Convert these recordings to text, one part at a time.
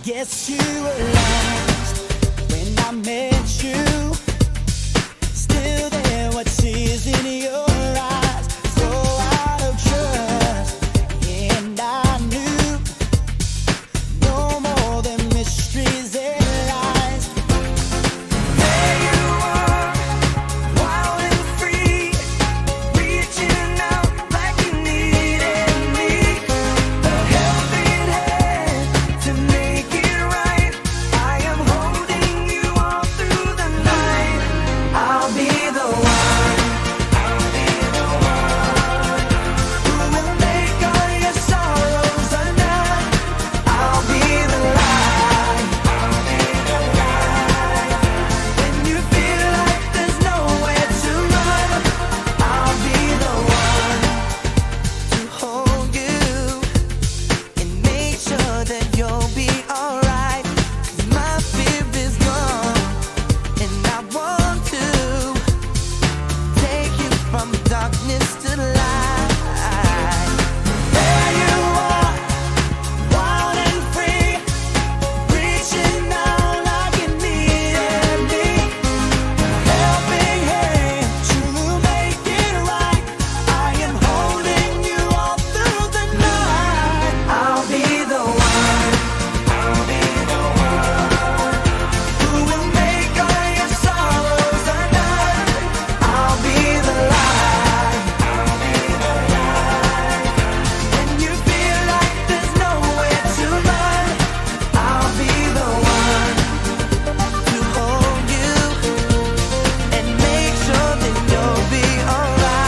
guess you were lost when I met you. Still there, what tears in your eyes, so out of trust. And I knew no more than mysteries and lies. There you are, wild and free, reaching out like you needed me. A helping hand to make it right. I am holding you all through the night. I'll be the one, I'll be the one who will make all your sorrows undone. I'll be the light, I'll be the light. When you feel like there's nowhere to run, I'll be the one to hold you and make sure that you'll be alright. 'Cause my fear is gone, and I want to take you from darkness to light. There you are, wild and free, reaching out like you needed me. Helping hand to make it right. I am holding you all through the night. I'll be the one, I'll be the one who will make all your sorrows undone. I'll be the light, I'll be the light. When you feel like there's nowhere to run, I'll be the one to hold you and make sure that you'll be alright.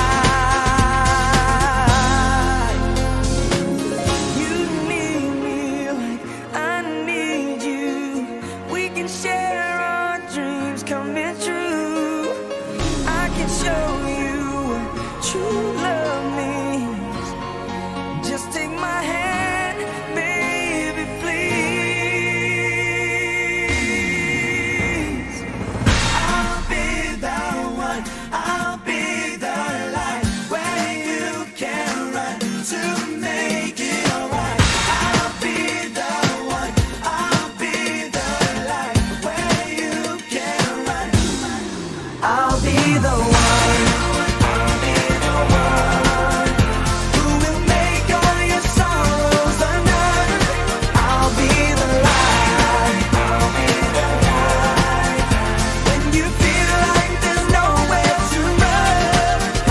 You need me like I need you. We can share our dreams coming true. I can show you what true love means. Just take my hand, baby, please. I'll be the one, I'll be the light where you can run to make it alright. I'll be the one, I'll be the light where you can run. I'll be the one, I'll be the one who will make all your sorrows undone. I'll be the light, I'll be the light. When you feel like there's nowhere to run,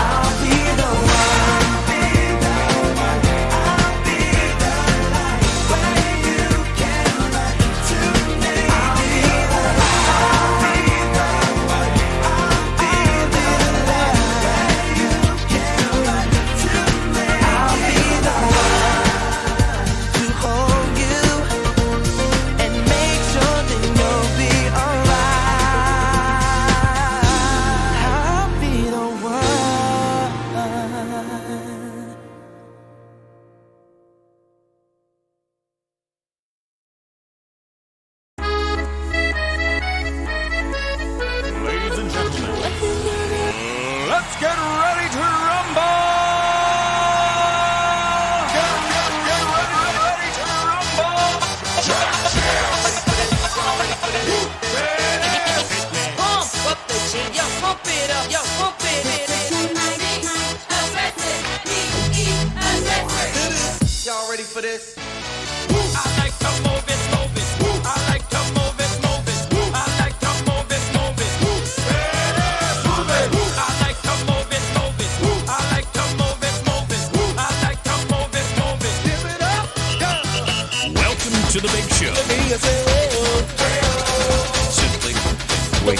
I'll be the one, I'll be the one, I'll be the light where you can run to make it. I'll be the light, I'll be the one, I'll be the light where you can run to make it. I'll be the one to hold you and make sure that you'll be alright. I'll be the one. Ladies and gentlemen, let's get ready to rumble! Get ready to rumble! Pump up the jam, yo, pump it up, yo, pump it. Y'all ready for this? I like to move it, move it. I like to move it, move it. I like to move it, move it. Move it. I like to move it, move it. I like to move it, move it. I like to move it, move it. Give it up, go. Welcome to the big show. Simply wait.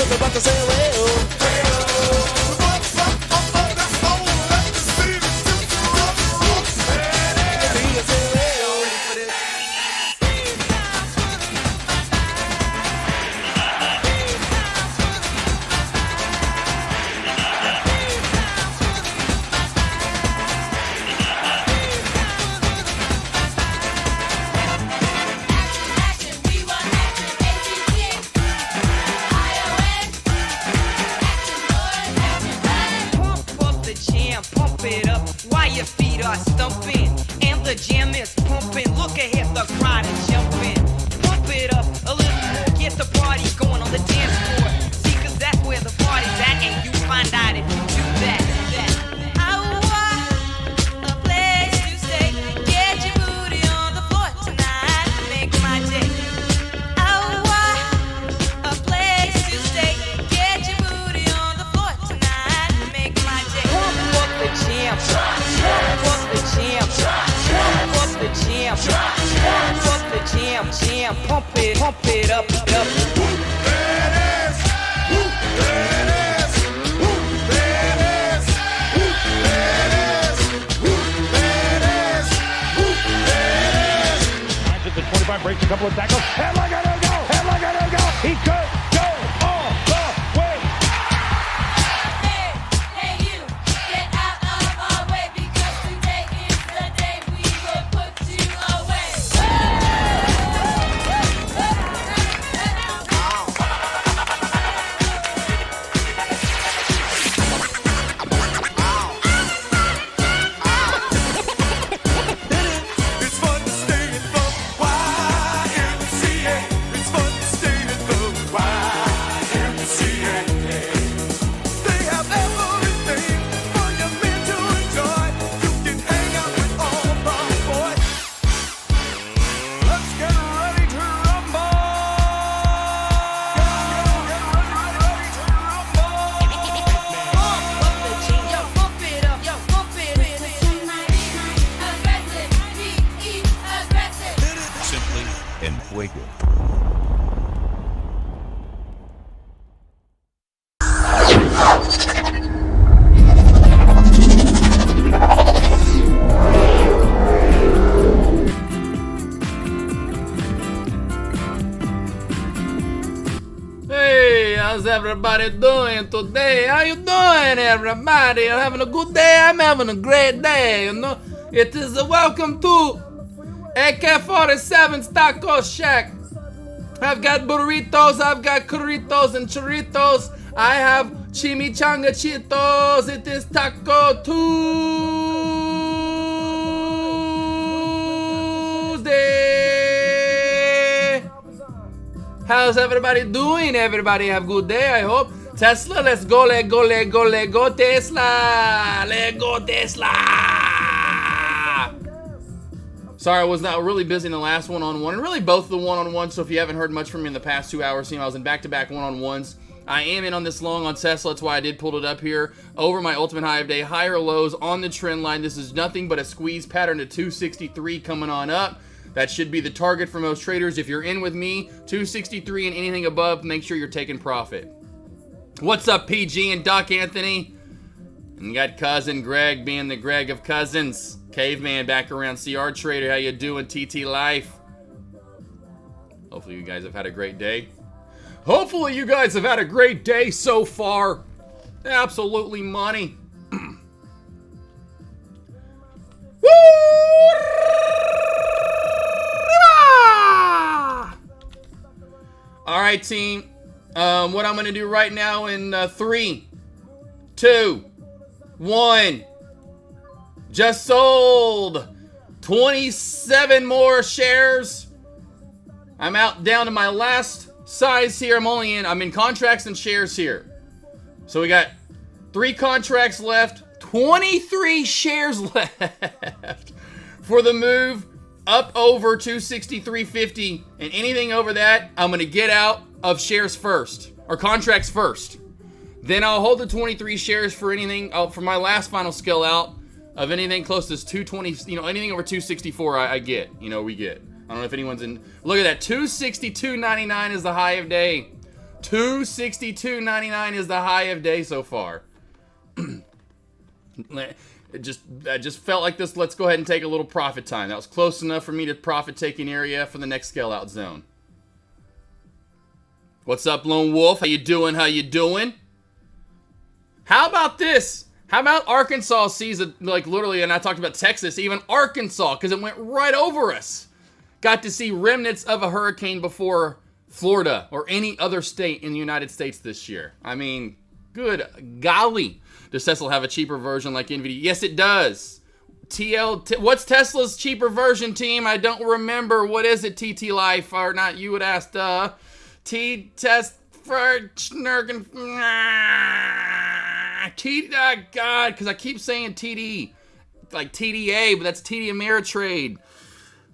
stumping, and the jam is pumping. Look ahead, the crowd is jumping. Pump it up a little more. Get the party going on the dance floor. See, 'cause that's where the party's at, and you find out if you do that. I want a place to stay. Get your booty on the floor tonight. Make my day. I want a place to stay. Get your booty on the floor tonight. Make my day. Fuck the jam. Fuck the jam. Fuck the jam. Fuck the jam. Pump it up. At the 25, breaks a couple of tackles. Headlock to go. Headlock to go. He could go all the way. Hey, you, get out of our way because today is the day we will put you away. It's fun to stay at the YMCA. It's fun to stay at the YMCA. They have everything for your men to enjoy. You can hang out with all the boys. Let's get ready to rumble. Get ready to rumble. Pump the jam. Yo, pump it up. Yo, pump it in. Aggressive, be aggressive. Simply en fuego. Hey, how's everybody doing today? How you doing, everybody? You having a good day? I'm having a great day, you know? It is a welcome to AK47's Taco Shack. I've got burritos, I've got curritos and churritos. I have chimichanga chitos. It is Taco Tuesday. How's everybody doing? Everybody have a good day, I hope. Tesla, let's go, let go, Tesla. Let go, Tesla. Sorry, I was not really busy in the last one-on-one, and really both the one-on-ones, so if you haven't heard much from me in the past 2 hours, I was in back-to-back one-on-ones. I am in on this long on Tesla, that's why I did pull it up here. Over my ultimate high of day, higher lows on the trend line. This is nothing but a squeeze pattern to 263 coming on up. That should be the target for most traders. If you're in with me, 263 and anything above, make sure you're taking profit. What's up, PG and Doc Anthony? And you got cousin Greg being the Greg of cousins. Caveman back around. CR Trader, how you doing? TT Life. Hopefully you guys have had a great day. Hopefully you guys have had a great day so far. Absolutely money. Woo! All right, team. What I'm going to do right now in 3, 2, 1. Just sold 27 more shares. I'm out down to my last size here. I'm in contracts and shares here. So we got 3 contracts left, 23 shares left for the move up over 263.50, and anything over that, I'm going to get out of shares first, or contracts first. Then I'll hold the 23 shares for anything, for my last final skill out of anything close to 220, anything over 264 I get, we get. I don't know if anyone's in. Look at that, 262.99 is the high of day. 262.99 is the high of day so far. I just felt like this. Let's go ahead and take a little profit time. That was close enough for me to profit taking area for the next scale out zone. What's up, Lone Wolf? How you doing? How you doing? How about this? How about Arkansas sees it, like literally, and I talked about Texas, even Arkansas, because it went right over us. Got to see remnants of a hurricane before Florida or any other state in the United States this year. I mean, good golly. Does Tesla have a cheaper version like NVIDIA? Yes, it does. What's Tesla's cheaper version, team? I don't remember. What is it, TT Life? Or not, you would ask, T-Test for Snurkin. God, because I keep saying TD. Like TDA, but that's TD Ameritrade.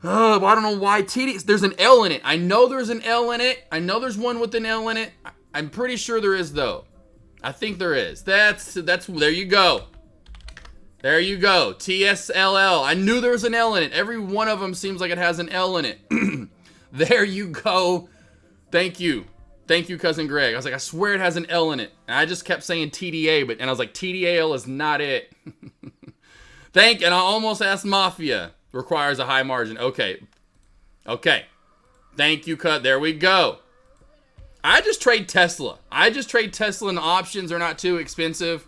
Oh, I don't know why TD. There's an L in it. I know there's an L in it. I know there's one with an L in it. I'm pretty sure there is, though. I think there is. That's there you go. There you go. TSLL. I knew there was an L in it. Every one of them seems like it has an L in it. There you go. Thank you. Thank you, Cousin Greg. I was like, I swear it has an L in it. And I just kept saying TDA, and I was like, TDAL is not it. And I almost asked Mafia. Requires a high margin. Okay. Thank you, Cut. There we go. I just trade Tesla. And the options are not too expensive.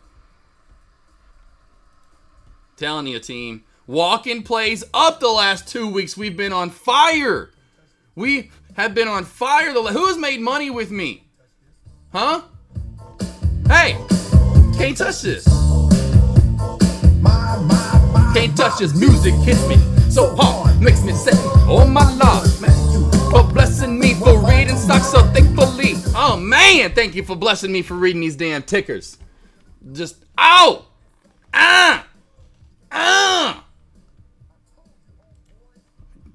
Telling you, team. Walk-in plays up the last 2 weeks. We've been on fire. We have been on fire. Who's made money with me? Huh? Hey, can't touch this. Can't touch this. Music hits me so hard. Makes me say, oh my Lord, man, for blessing me for reading stocks so thankfully. Oh man, thank you for blessing me for reading these damn tickers. Just, ow!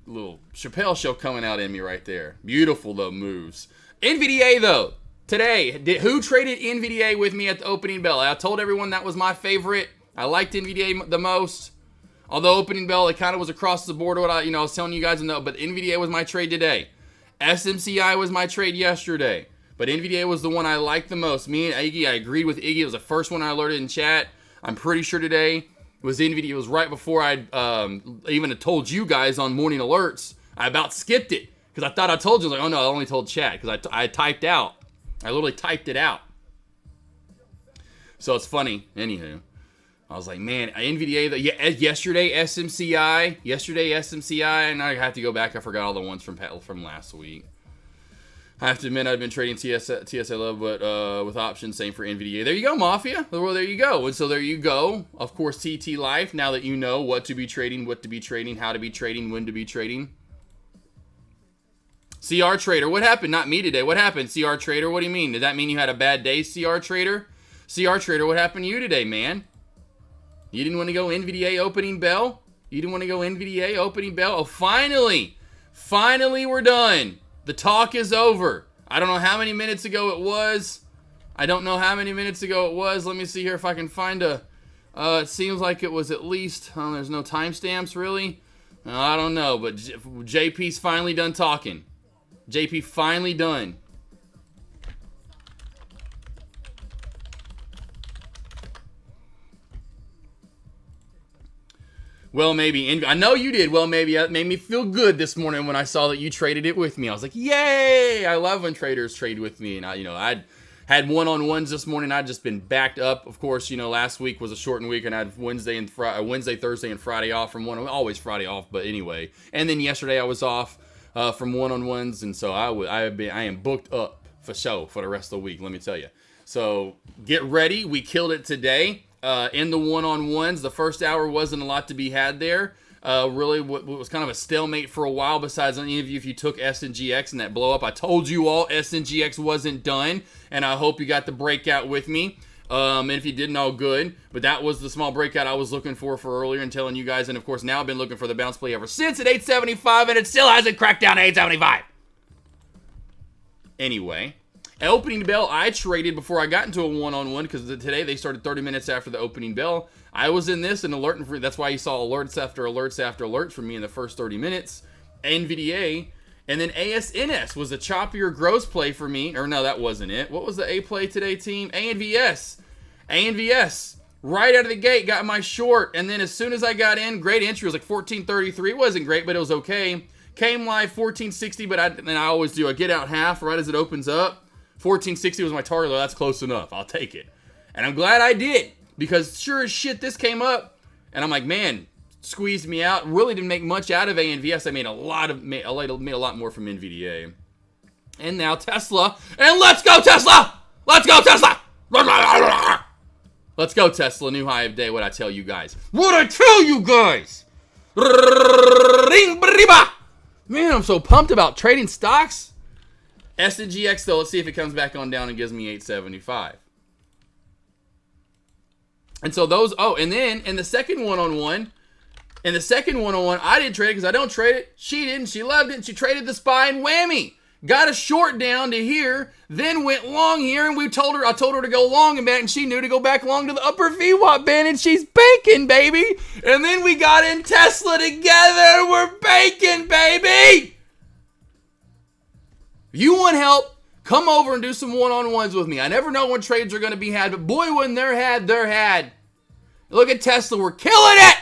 Little Chappelle show coming out in me right there. Beautiful, though, moves. NVDA, though, today, who traded NVDA with me at the opening bell? I told everyone that was my favorite. I liked NVDA the most. Although opening bell, it kind of was across the board. I was telling you guys to know, but NVDA was my trade today. SMCI was my trade yesterday. But NVDA was the one I liked the most. Me and Iggy, I agreed with Iggy. It was the first one I alerted in chat. I'm pretty sure today was NVIDIA. It was right before I even had told you guys on morning alerts. I about skipped it because I thought I told you. I was like, oh no, I only told chat because I typed out. I literally typed it out. So it's funny. Anywho, I was like, man, NVIDIA. Yesterday SMCI, and I have to go back. I forgot all the ones from last week. I have to admit, I've been trading TSLO, but with options, same for NVIDIA. There you go, Mafia. Well, there you go. And so there you go. Of course, TT Life, now that you know what to be trading, how to be trading, when to be trading. CR Trader, what happened? Not me today. What happened, CR Trader? What do you mean? Did that mean you had a bad day, CR Trader? CR Trader, what happened to you today, man? You didn't want to go NVDA opening bell? Oh, finally. Finally, we're done. The talk is over. I don't know how many minutes ago it was. Let me see here if I can find a... it seems like it was at least... there's no timestamps, really. I don't know, but JP's finally done talking. JP finally done. Well, maybe. I know you did. Well, maybe. It made me feel good this morning when I saw that you traded it with me. I was like, yay! I love when traders trade with me. And I'd had one-on-ones this morning. I'd just been backed up. Of course, last week was a shortened week, and I had Wednesday, Thursday, and Friday off from always Friday off. But anyway, and then yesterday I was off from one-on-ones, and so I am booked up for show for the rest of the week. Let me tell you. So get ready. We killed it today. In the one-on-ones, the first hour wasn't a lot to be had there. Really, what was kind of a stalemate for a while, besides any of you, if you took SNGX and that blow up. I told you all SNGX wasn't done, and I hope you got the breakout with me. And if you didn't, all good. But that was the small breakout I was looking for earlier and telling you guys. And, of course, now I've been looking for the bounce play ever since at 875, and it still hasn't cracked down to 875. Anyway. Opening bell, I traded before I got into a one-on-one because today they started 30 minutes after the opening bell. I was in this and alerting for, that's why you saw alerts after alerts after alerts from me in the first 30 minutes. NVDA, and then ASNS was a choppier gross play for me. Or no, that wasn't it. What was the A play today, team? ANVS. Right out of the gate, got my short, and then as soon as I got in, great entry. It was like 14.33. It wasn't great, but it was okay. Came live 14.60, but I always do. I get out half right as it opens up. 1460 was my target. That's close enough. I'll take it. And I'm glad I did, because sure as shit this came up, and I'm like, man, squeezed me out. Really didn't make much out of ANVS. I made a lot more from NVDA. And now Tesla. And let's go Tesla! Let's go Tesla! Let's go, Tesla. New high of day. What'd I tell you guys? What'd I tell you guys? Man, I'm so pumped about trading stocks. SNGX, though, let's see if it comes back on down and gives me 875. And so those, and then in the second one-on-one, I didn't trade it because I don't trade it. She didn't. She loved it. And she traded the SPY and whammy. Got a short down to here, then went long here, and I told her to go long and back, and she knew to go back long to the upper VWAP band, and she's banking, baby. And then we got in Tesla together. We're banking, baby. If you want help, come over and do some one-on-ones with me. I never know when trades are going to be had, but boy, when they're had. Look at Tesla. We're killing it.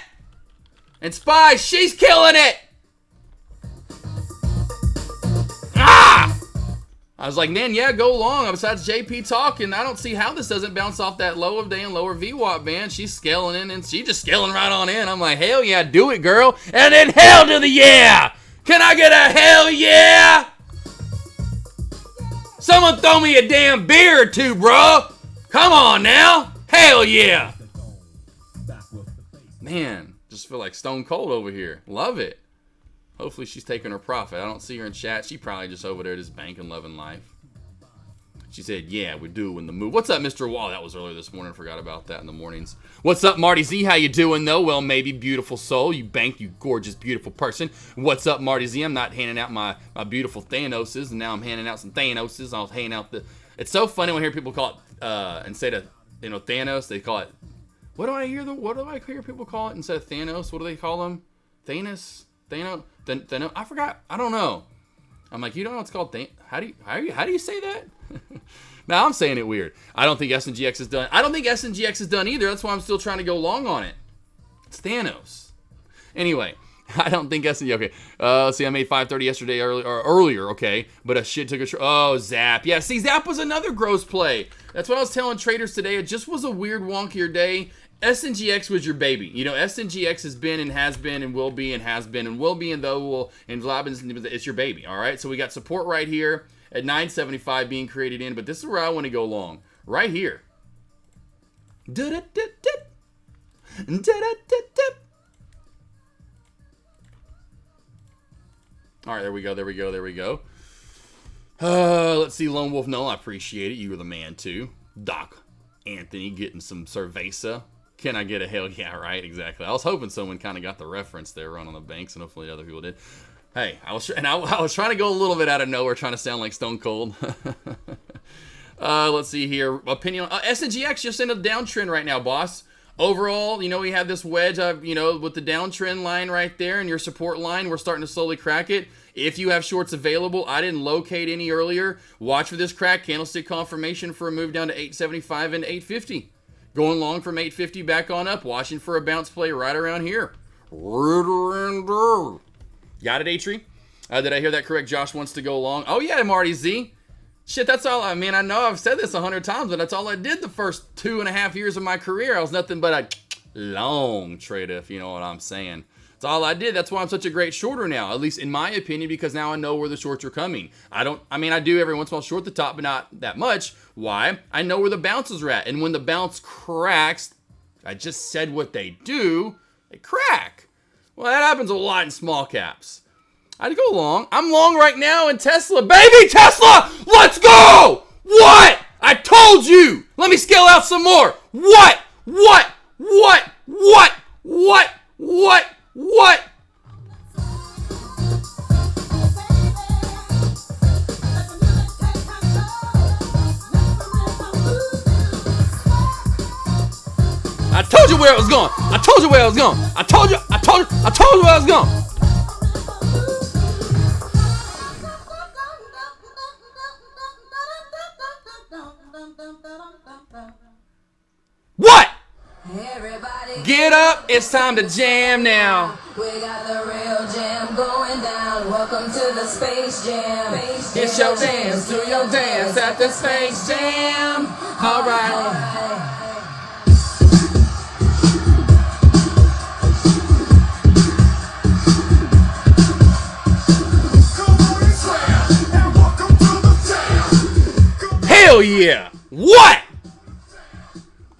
And SPY, she's killing it. I was like, man, yeah, go long. Besides JP talking, I don't see how this doesn't bounce off that low of day and lower VWAP band. She's scaling in, and she's just scaling right on in. I'm like, hell yeah, do it, girl. And then hell to the yeah. Can I get a hell yeah? Someone throw me a damn beer or two, bro. Come on now. Hell yeah. Man, just feel like stone cold over here. Love it. Hopefully she's taking her profit. I don't see her in chat. She probably just over there just banking, loving life. She said, yeah, we're doing the move. What's up, Mr. Wall? That was earlier this morning. Forgot about that in the mornings. What's up, Marty Z? How you doing, though? Well, maybe, beautiful soul. You bank, you gorgeous, beautiful person. What's up, Marty Z? I'm not handing out my beautiful Thanoses, and now I'm handing out some Thanoses. I was handing out the... It's so funny when I hear people call it, instead of, Thanos, they call it... What do I hear people call it instead of Thanos? What do they call them? Thanos? Thanos? I forgot. I don't know. I'm like, you don't know what's called how do you say that? Now I'm saying it weird. I don't think SNGX is done. I don't think SNGX is done either. That's why I'm still trying to go long on it. It's Thanos. Anyway, I don't think SNGX. Okay. Let's see. I made 530 yesterday earlier. Okay, but a shit took a. Zap. Yeah. See, Zap was another gross play. That's what I was telling traders today. It just was a weird, wonkier day. SNGX was your baby. SNGX has been and will be and has been and will be and though will and it's your baby. All right. So we got support right here at 975 being created in, but this is where I want to go long. Right here. All right, there we go. Let's see, Lone Wolf. No, I appreciate it. You were the man too. Doc Anthony getting some cerveza. Can I get a hell yeah, right? Exactly. I was hoping someone kind of got the reference there, Run on the Banks, and hopefully other people did. Hey, I was trying to go a little bit out of nowhere, trying to sound like Stone Cold. Let's see here. Opinion. SNGX just in a downtrend right now, boss. Overall, we have this wedge of, with the downtrend line right there and your support line, we're starting to slowly crack it. If you have shorts available, I didn't locate any earlier. Watch for this crack. Candlestick confirmation for a move down to 875 and 850. Going long from 850 back on up. Watching for a bounce play right around here. Got it, Atri? Did I hear that correct? Josh wants to go long. Oh, yeah, Marty Z. Shit, that's all. I mean, I know I've said this 100 times, but that's all I did the first 2.5 years of my career. I was nothing but a long trader, if you know what I'm saying. That's all I did. That's why I'm such a great shorter now, at least in my opinion, because now I know where the shorts are coming. I do every once in a while short the top, but not that much. Why? I know where the bounces are at. And when the bounce cracks, I just said what they do, they crack. Well, that happens a lot in small caps. I'd go long. I'm long right now in Tesla. Baby Tesla, let's go! What? I told you! Let me scale out some more. What? I told you where I was going. I told you where I was going. I told you where I was going. What? Everybody Get up, it's time to jam now. We got the real jam going down. Welcome to the Space Jam. It's your dance, do your dance at the Space Jam. All right. Hell yeah! What?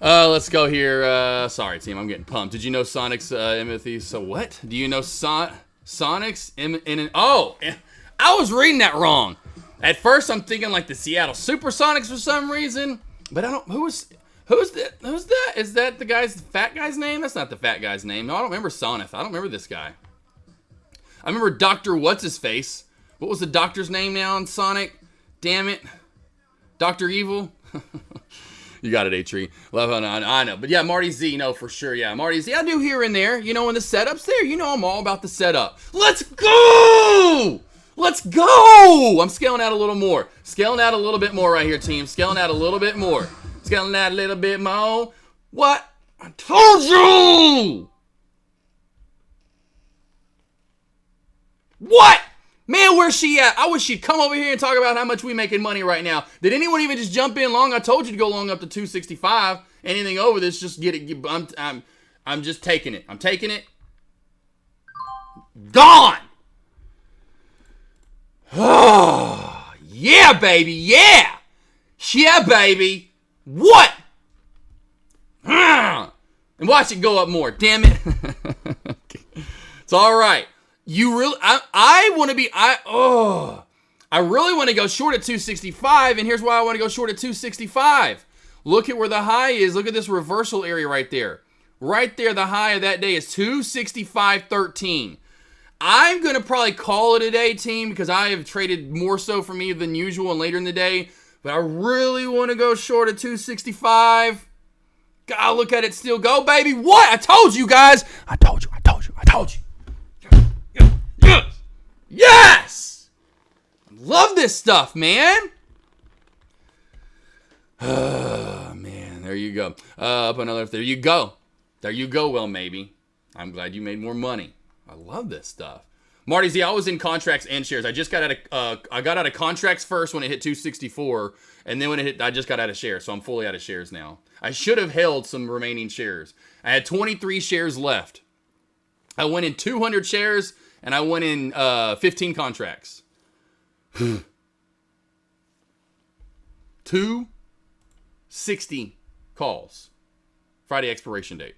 Let's go here. Sorry, team, I'm getting pumped. Did you know Sonic's Timothy? So what? Do you know Sonic's Oh, I was reading that wrong. At first, I'm thinking like the Seattle Supersonics for some reason, but I don't. Who's that? Who's that? Is that the fat guy's name? That's not the fat guy's name. No, I don't remember Sonith. I don't remember this guy. I remember Dr. What's-His-Face. What was the doctor's name now in Sonic? Damn it. Dr. Evil? You got it, A-Tree. Love how I know. But yeah, Marty Z, no, for sure. Yeah, Marty Z. I do here and there. You know, when the setup's there, you know I'm all about the setup. Let's go! Let's go! I'm scaling out a little more. Scaling out a little bit more right here, team. Scaling out a little bit more. Scaling out a little bit more. What? I told you! What? Man, where's she at? I wish she'd come over here and talk about how much we making money right now. Did anyone even just jump in long? I told you to go long up to 265. Anything over this, just get it. I'm just taking it. I'm taking it. Gone. Oh, yeah, baby. Yeah. Yeah, baby. What? And watch it go up more. Damn it. It's all right. You really, I want to be, I really want to go short at 265, and here's why I want to go short at 265. Look at where the high is. Look at this reversal area right there. Right there, the high of that day is 265.13. I'm going to probably call it a day, team, because I have traded more so for me than usual and later in the day, but I really want to go short at 265. Gotta look at it still. Go, baby. What? I told you guys. I told you. Yes! Love this stuff, man. Man, there you go. Up another. There you go. There you go, well, maybe. I'm glad you made more money. I love this stuff. Marty Z, I was in contracts and shares. I just got out of I got out of contracts first when it hit 264, and then when it hit, I just got out of shares, so I'm fully out of shares now. I should have held some remaining shares. I had 23 shares left. I went in 200 shares, and I went in 15 contracts. 260 calls. Friday expiration date.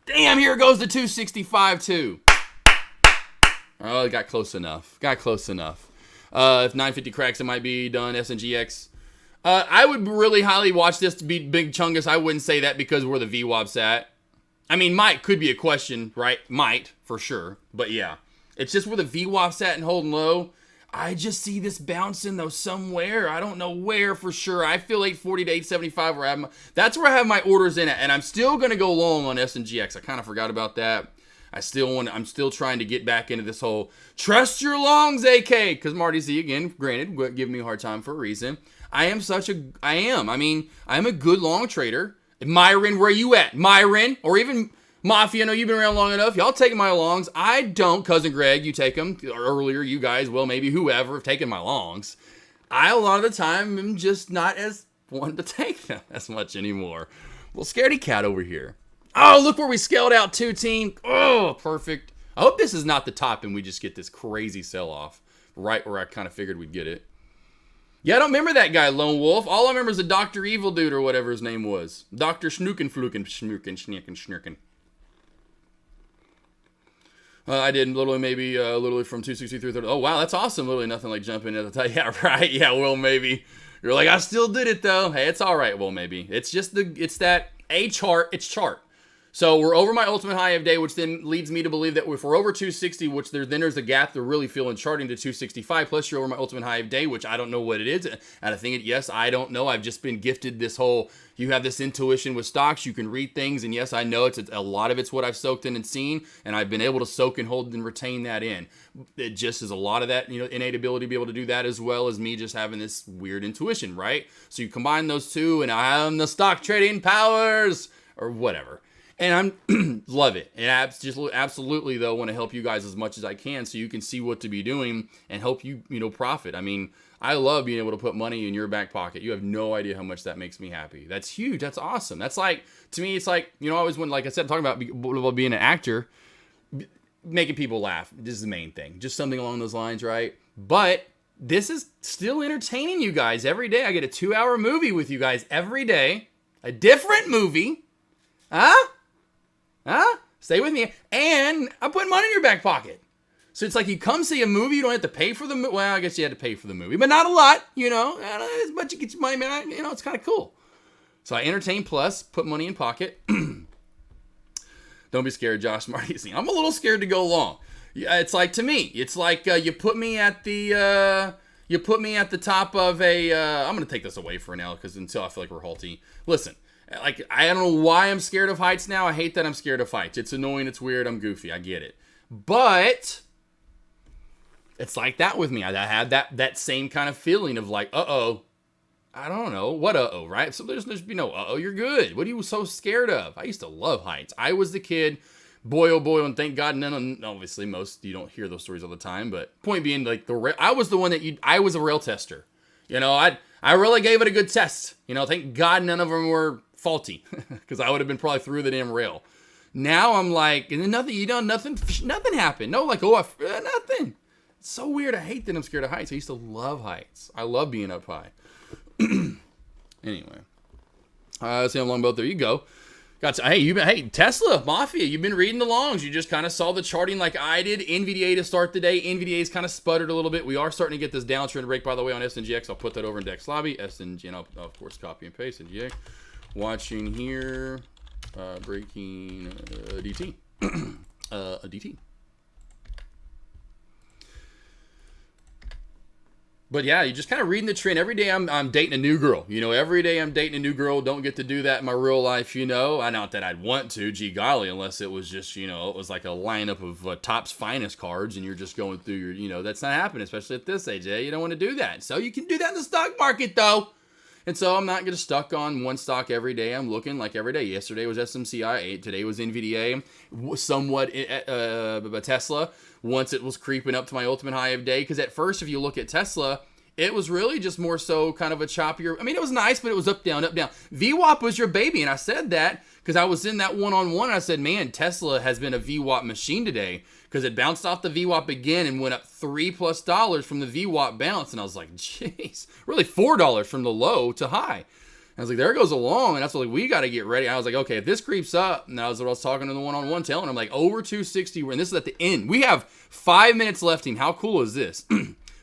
Damn, here it goes to 265 too. Oh, it got close enough. If 950 cracks, it might be done. SNGX. I would really highly watch this to beat Big Chungus. I wouldn't say that because where the VWAP's at. I mean, might could be a question, right? Might, for sure. But yeah, it's just where the VWAP's at and holding low. I just see this bouncing, though, somewhere. I don't know where for sure. I feel 840 to 875. That's where I have my orders in at. And I'm still going to go long on SNGX. I kind of forgot about that. I'm still trying to get back into this whole trust your longs, AK. Because Marty Z, again, granted, give me a hard time for a reason. I'm a good long trader. Myron, where you at? Myron, or even Mafia, I know you've been around long enough. Y'all taking my longs. I don't. Cousin Greg, you take them. Earlier, you guys, well, maybe whoever, have taken my longs. I, a lot of the time, am just not as one to take them as much anymore. Little scaredy cat over here. Oh, look where we scaled out to, team. Oh, perfect. I hope this is not the top and we just get this crazy sell-off right where I kind of figured we'd get it. Yeah, I don't remember that guy, Lone Wolf. All I remember is the Dr. Evil dude or whatever his name was. Dr. Schnooken. I did literally from 263. Oh, wow, that's awesome. Literally nothing like jumping at the top. Yeah, right. Yeah, well, maybe. You're like, I still did it, though. Hey, it's all right. Well, maybe. It's just it's that A chart. It's chart. So we're over my ultimate high of day, which then leads me to believe that if we're over 260, which there's a gap they're really feeling charting to 265, plus you're over my ultimate high of day, which I don't know what it is. And I think yes, I don't know. I've just been gifted this whole, you have this intuition with stocks, you can read things, and yes, I know it's a lot of it's what I've soaked in and seen, and I've been able to soak and hold and retain that in. It just is a lot of that, innate ability to be able to do that, as well as me just having this weird intuition, right? So you combine those two, and I'm the stock trading powers, or whatever. And I'm love it. And just absolutely, though, want to help you guys as much as I can so you can see what to be doing and help you, profit. I mean, I love being able to put money in your back pocket. You have no idea how much that makes me happy. That's huge. That's awesome. That's like, to me, it's like, I always when, like I said, talking about being an actor, making people laugh. This is the main thing. Just something along those lines, right? But this is still entertaining you guys every day. I get a 2-hour movie with you guys every day. A different movie. Huh? Stay with me. And I'm putting money in your back pocket. So it's like you come see a movie, you don't have to pay for the movie. Well, I guess you had to pay for the movie, but not a lot, you know. As much you get your money, man, you know, it's kind of cool. So I entertain plus, put money in pocket. Don't be scared, Josh Marty. I'm a little scared to go long. Yeah, it's like, to me, it's like you put me at the top of a. I'm gonna take this away for now because until I feel like we're halty. Listen, like I don't know why I'm scared of heights now. I hate that I'm scared of heights. It's annoying. It's weird. I'm goofy. I get it, but it's like that with me. I had that same kind of feeling of like, I don't know. What right? So there's no, you're good. What are you so scared of? I used to love heights. I was the kid, boy, oh boy, and thank God obviously most, you don't hear those stories all the time, but point being, like, I was the one I was a rail tester. You know, I really gave it a good test. You know, thank God none of them were faulty, because I would have been probably through the damn rail. Now I'm like, and then nothing happened. No, like, nothing. It's so weird. I hate that I'm scared of heights. I used to love heights. I love being up high. Anyway, let's see how long both. There you go. Hey, Tesla Mafia. You've been reading the longs. You just kind of saw the charting like I did. NVDA to start the day. NVDA's kind of sputtered a little bit. We are starting to get this downtrend break, by the way, on SNGX. I'll put that over in Dex Lobby. SNG, and I'll, of course, copy and paste NGX. Watching here, breaking DT. DT. But yeah, you just kind of reading the trend. Every day I'm dating a new girl. You know, every day I'm dating a new girl. Don't get to do that in my real life, you know. Not that I'd want to, gee golly, unless it was just, you know, it was like a lineup of Topps Finest cards and you're just going through your, you know, that's not happening, especially at this age. You don't want to do that. So you can do that in the stock market, though. And so I'm not going to stuck on one stock every day. I'm looking like every day. Yesterday was SMCI, today was NVDA, somewhat Tesla. Once it was creeping up to my ultimate high of day. Because at first, if you look at Tesla, it was really just more so kind of a choppier. I mean, it was nice, but it was up, down, up, down. VWAP was your baby. And I said that because I was in that one-on-one. And I said, man, Tesla has been a VWAP machine today. Because it bounced off the VWAP again and went up $3+ from the VWAP bounce. And I was like, jeez, really $4 from the low to high. I was like, there goes along, and that's like, we got to get ready. I was like, okay, if this creeps up, and that was what I was talking to the one-on-one, telling him, like, over 260, and this is at the end. We have 5 minutes left, team. How cool is this?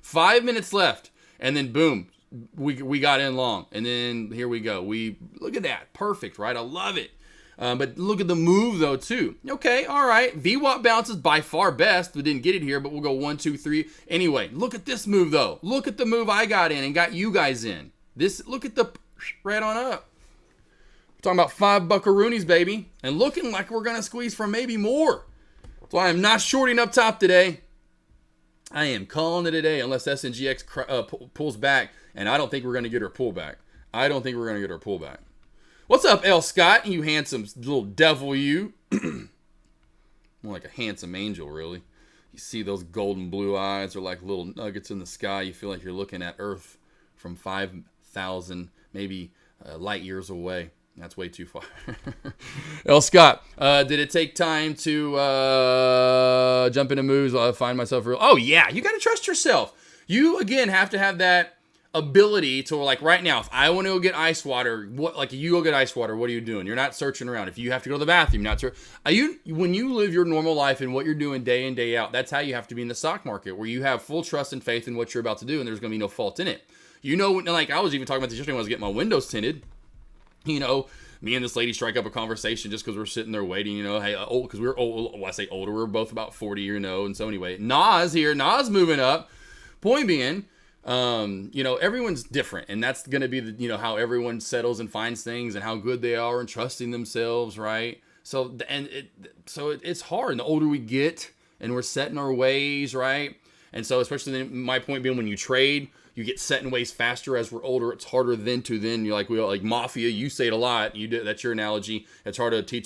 5 minutes left, and then boom, we got in long, and then here we go. Look at that, perfect, right? I love it. But look at the move, though, too. Okay, all right. VWAP bounces by far best. We didn't get it here, but we'll go 1, 2, 3. Anyway, look at this move, though. Look at the move I got in and got you guys in. Look at the right on up. We're talking about $5 buckaroonies, baby. And looking like we're going to squeeze for maybe more. So I am not shorting up top today. I am calling it today unless SNGX pulls back. And I don't think we're going to get her pullback. What's up, L. Scott? You handsome little devil, you. More like a handsome angel, really. You see those golden blue eyes are like little nuggets in the sky. You feel like you're looking at Earth from 5,000 maybe light years away. That's way too far. L. Scott, did it take time to jump into moves? Find myself real. Oh yeah, you got to trust yourself. You again have to have that ability to, like, right now, if I want to go get ice water, you go get ice water, what are you doing? You're not searching around. If you have to go to the bathroom, when you live your normal life and what you're doing day in, day out, that's how you have to be in the stock market, where you have full trust and faith in what you're about to do, and there's going to be no fault in it. You know, like I was even talking about this yesterday when I was getting my windows tinted. You know, me and this lady strike up a conversation just because we're sitting there waiting, you know, hey, because we're old. Well, I say older, we're both about 40, you know, and so anyway, Nas moving up. Point being, you know, everyone's different, and that's going to be how everyone settles and finds things and how good they are and trusting themselves, right? So it's hard. And the older we get, and we're set in our ways, right? And so, especially my point being, when you trade, you get set in ways faster. As we're older, it's harder you're like Mafia. You say it a lot. That's your analogy. It's hard to teach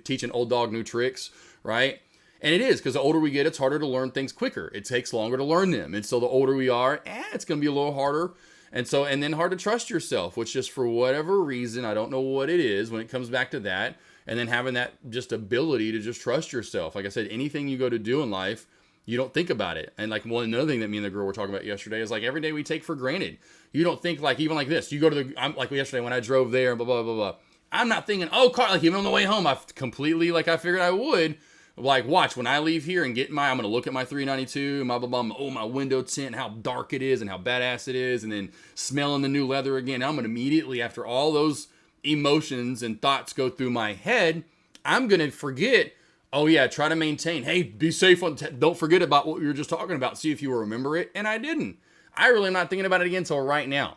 teach an old dog new tricks, right? And it is, because the older we get, it's harder to learn things quicker. It takes longer to learn them. And so the older we are, it's going to be a little harder. And then hard to trust yourself, which just for whatever reason, I don't know what it is when it comes back to that. And then having that just ability to just trust yourself. Like I said, anything you go to do in life, You don't think about it. And like another thing that me and the girl were talking about yesterday is like every day we take for granted. You don't think like even like this. You go to I'm like yesterday when I drove there, blah blah blah blah. I'm not thinking, oh, car, like even on the way home, I've completely like I figured I would. Like, watch, when I leave here and get I'm going to look at my 392, blah, blah, blah, oh, my window tint, how dark it is and how badass it is, and then smelling the new leather again. I'm going to immediately, after all those emotions and thoughts go through my head, I'm going to forget, oh, yeah, try to maintain, hey, be safe, don't forget about what we were just talking about, see if you will remember it, and I didn't. I really am not thinking about it again until right now.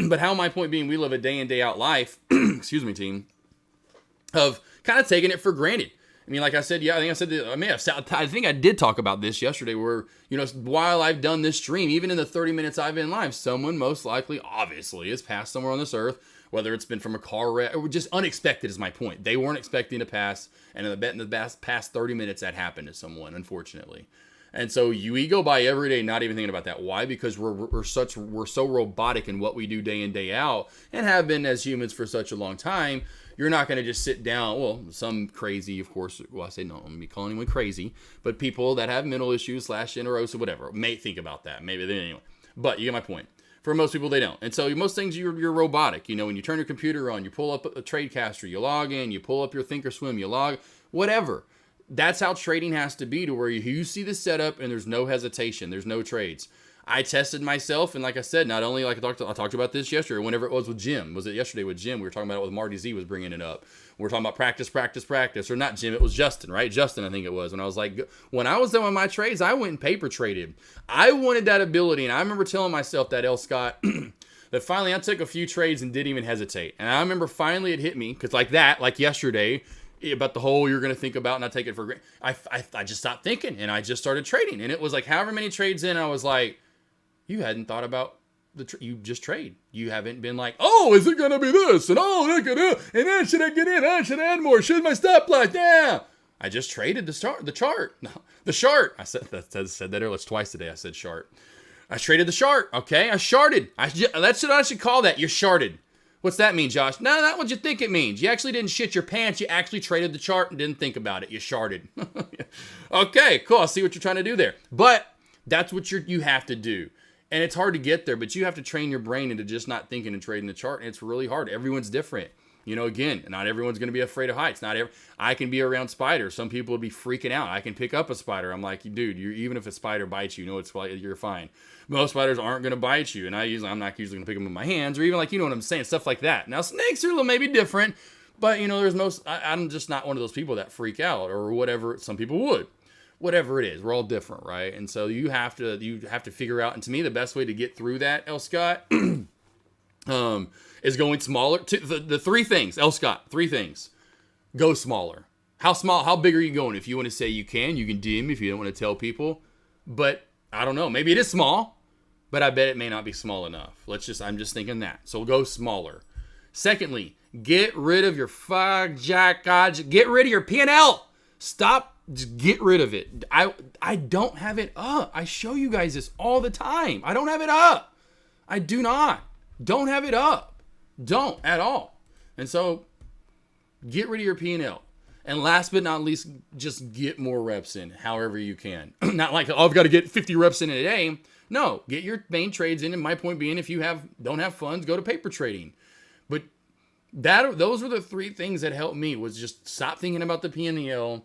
But how my point being, we live a day in, day out life, excuse me, team, of kind of taking it for granted. I mean, like I said, yeah, I think I said that, I think I did talk about this yesterday where, you know, while I've done this stream, even in the 30 minutes I've been live, someone most likely, obviously, has passed somewhere on this earth, whether it's been from a car wreck or just unexpected is my point. They weren't expecting to pass, and in the past 30 minutes that happened to someone, unfortunately. And so we go by every day not even thinking about that. Why? Because we're so robotic in what we do day in, day out, and have been as humans for such a long time. You're not going to just sit down. Well, some crazy, of course. Well, I say no, I'm going to be calling anyone crazy, but people that have mental issues / generosis, whatever, may think about that. Maybe they anyway. But you get my point. For most people, they don't. And so most things you're robotic. You know, when you turn your computer on, you pull up a Tradecaster, you log in, you pull up your Thinkorswim, you log whatever. That's how trading has to be, to where you see the setup and there's no hesitation. There's no trades. I tested myself, and like I said, not only like I talked about this yesterday, whenever it was with Jim. Was it yesterday with Jim? We were talking about it with Marty Z was bringing it up. We were talking about practice. Or not Jim, it was Justin, right? Justin, I think it was. When I was like, when I was done with my trades, I went and paper traded. I wanted that ability, and I remember telling myself that, L. Scott, that finally I took a few trades and didn't even hesitate. And I remember finally it hit me, because like yesterday, about the whole you're going to think about and not take it for granted. I just stopped thinking, and I just started trading. And it was like however many trades in, I was like, you hadn't thought about you just trade. You haven't been like, oh, is it going to be this? And oh, look at it. And then should I get in? I should add more. Should my stop loss? Yeah. I just traded the chart. No, the chart. I said that earlier. It's twice today. I said chart. I traded the chart. Okay. I charted. That's what I should call that. You charted. What's that mean, Josh? No, not what you think it means. You actually didn't shit your pants. You actually traded the chart and didn't think about it. You charted. Okay, cool. I see what you're trying to do there. But that's what you have to do. And it's hard to get there, but you have to train your brain into just not thinking and trading the chart. And it's really hard. Everyone's different. You know, again, not everyone's going to be afraid of heights. I can be around spiders. Some people would be freaking out. I can pick up a spider. I'm like, dude, even if a spider bites you, you're fine. Most spiders aren't going to bite you. And I'm not usually going to pick them with my hands, or even like, you know what I'm saying, stuff like that. Now, snakes are a little maybe different, but you know, I'm just not one of those people that freak out or whatever. Some people would. Whatever it is, we're all different, right? And so you have to figure out. And to me, the best way to get through that, L. Scott, is going smaller. The three things, L. Scott, 3 things. Go smaller. How small? How big are you going? If you want to say you can dim. If you don't want to tell people, but I don't know. Maybe it is small, but I bet it may not be small enough. I'm just thinking that. So go smaller. Secondly, get rid of your get rid of your P&L. Stop. Just get rid of it. I don't have it up. I show you guys this all the time. I don't have it up. I do not. Don't have it up. Don't at all. And so get rid of your P&L. And last but not least, just get more reps in however you can. Not like, oh, I've got to get 50 reps in a day. No, get your main trades in. And my point being, if you don't have funds, go to paper trading. But those were the 3 things that helped me, was just stop thinking about the P&L.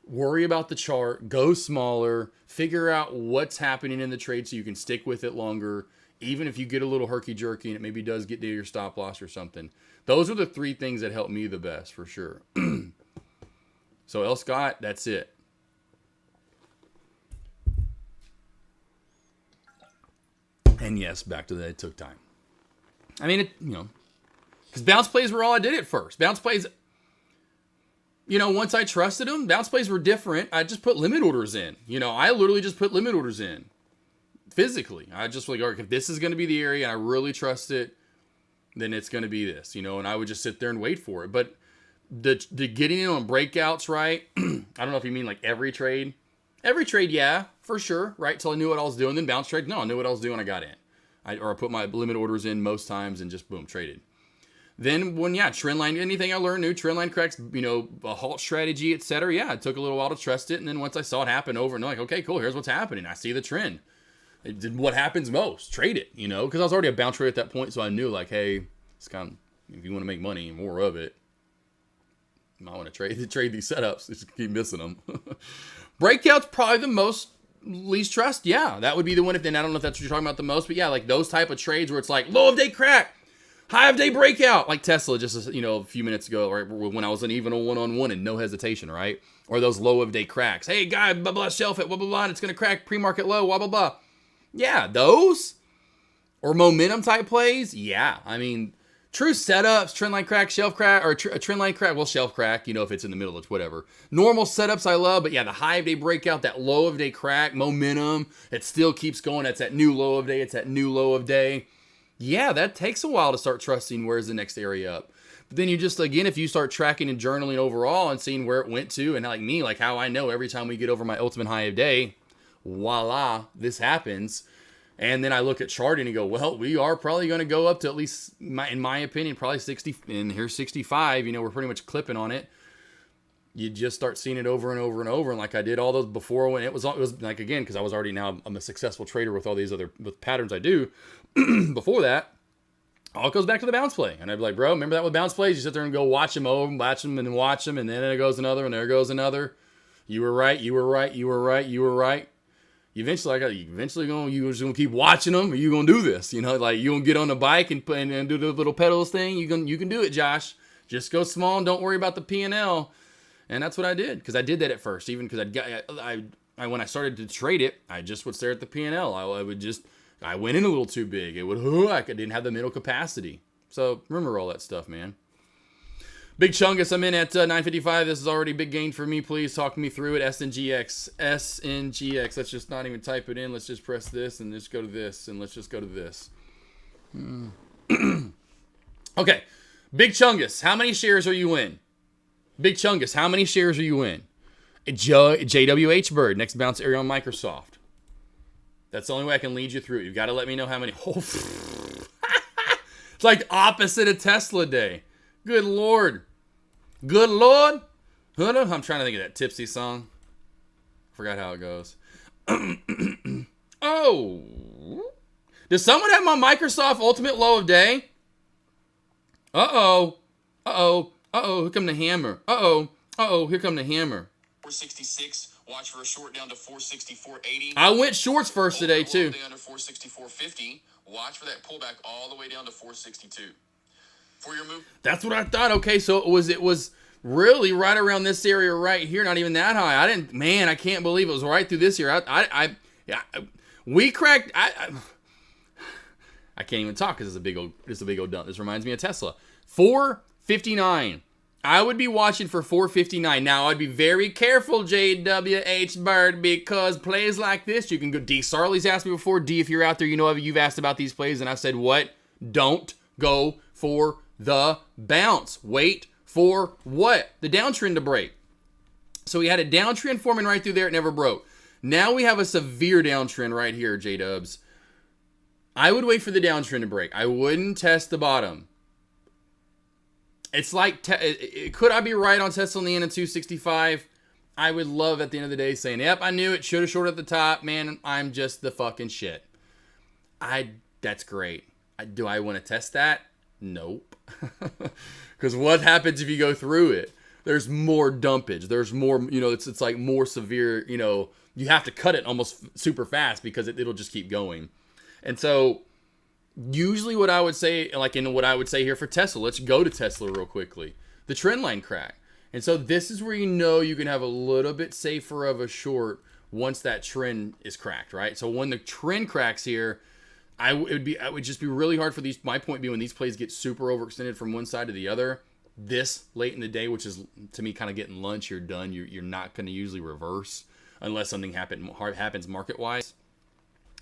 Worry about the chart, go smaller, figure out what's happening in the trade so you can stick with it longer, even if you get a little herky-jerky and it maybe does get to your stop loss or something. Those are the 3 things that help me the best, for sure. So, L. Scott, that's it. And yes, back to that, it took time. I mean, because bounce plays were all I did at first. Bounce plays... once I trusted them, bounce plays were different. I just put limit orders in. I literally just put limit orders in. Physically. I just like, if this is going to be the area and I really trust it, then it's going to be this, and I would just sit there and wait for it. But the getting in on breakouts, right? I don't know if you mean like every trade. Every trade, yeah, for sure, right? Till I knew what I was doing. Then bounce trade, no, I knew what I was doing. I got in. I put my limit orders in most times and just boom, traded. Then when, trend line, anything I learned new, trend line cracks, a halt strategy, etc. Yeah, it took a little while to trust it. And then once I saw it happen over and like, okay, cool, here's what's happening. I see the trend. What happens most? Trade it, because I was already a bounce trader at that point. So I knew like, hey, it's kind of, if you want to make money, more of it, you might want to trade these setups. Just keep missing them. Breakout's probably the least trust. Yeah, that would be the one. Then I don't know if that's what you're talking about the most, but yeah, like those type of trades where it's like low of day crack, high of day breakout, like Tesla just a few minutes ago, right, when I was even a one-on-one and no hesitation, right? Or those low of day cracks. Hey, guy, blah blah, shelf it, blah blah blah, and it's gonna crack pre-market low, blah blah blah. Yeah, those or momentum type plays. Yeah, I mean, true setups, trend line crack, shelf crack, or trend line crack. Well, shelf crack, if it's in the middle, it's whatever. Normal setups I love, but yeah, the high of day breakout, that low of day crack, momentum, it still keeps going. That's that new low of day. It's that new low of day. Yeah, that takes a while to start trusting where's the next area up. But then you just, again, if you start tracking and journaling overall and seeing where it went to, and like me, like how I know every time we get over my ultimate high of day, voila, this happens. And then I look at charting and go, well, we are probably going to go up to at least, in my opinion, probably 60, and here's 65. We're pretty much clipping on it. You just start seeing it over and over and over. And like I did all those before when it was like, again, because I was already I'm a successful trader with all these other with patterns I do. Before that, all it goes back to the bounce play. And I'd be like, bro, remember that with bounce plays? You sit there and go watch them over, watch them, and then watch them. And then there goes another, and there goes another. You were right, you were right, you were right, you were right. Eventually, you're just gonna keep watching them, or you gonna do this. Like you gonna get on the bike and do the little pedals thing. You can do it, Josh. Just go small and don't worry about the P&L. And that's what I did, because I did that at first, even because I when I started to trade it, I just would stare at the P&L. I went in a little too big. I didn't have the mental capacity. So remember all that stuff, man. Big Chungus, I'm in at 955. This is already a big gain for me. Please talk me through it. SNGX. SNGX. Let's just not even type it in. Let's just press this and just go to this. And let's just go to this. Okay. Big Chungus, how many shares are you in? Big Chungus, how many shares are you in? JWH Bird, next bounce area on Microsoft. That's the only way I can lead you through. You've got to let me know how many. Oh, it's like opposite of Tesla Day. Good Lord. Good Lord. I'm trying to think of that Tipsy song. Forgot how it goes. Oh. Does someone have my Microsoft Ultimate Low of Day? Uh-oh. Uh-oh. Uh-oh. Here come the hammer. Uh-oh. Uh-oh. Here come the hammer. 466. Watch for a short down to 464.80. I went shorts first today, too. Under 464.50. Watch for that pullback all the way down to 462. For your move. That's what I thought. Okay, so it was really right around this area right here, not even that high. I can't believe it was right through this here. We cracked. I can't even talk because it's a big old dump. This reminds me of Tesla. 459. I would be watching for 459. Now, I'd be very careful, JWH Bird, because plays like this, you can go. D. Sarley's asked me before. D, if you're out there, you've asked about these plays, and I've said, what? Don't go for the bounce. Wait for what? The downtrend to break. So we had a downtrend forming right through there. It never broke. Now we have a severe downtrend right here, J-Dubs. I would wait for the downtrend to break. I wouldn't test the bottom. It's like, could I be right on Tesla and the end of 265? I would love at the end of the day saying, yep, I knew it. Should have shorted at the top. Man, I'm just the fucking shit. That's great. Do I want to test that? Nope. Because what happens if you go through it? There's more dumpage. There's more, it's like more severe, you have to cut it almost super fast because it'll just keep going. And so usually what I would say, what I would say here for Tesla, let's go to Tesla real quickly. The trend line crack. And so this is where you can have a little bit safer of a short once that trend is cracked, right? So when the trend cracks here, it would just be really hard for these. My point being, when these plays get super overextended from one side to the other, this late in the day, which is to me kind of getting lunch, you're done. You're not going to usually reverse unless something happens market wise.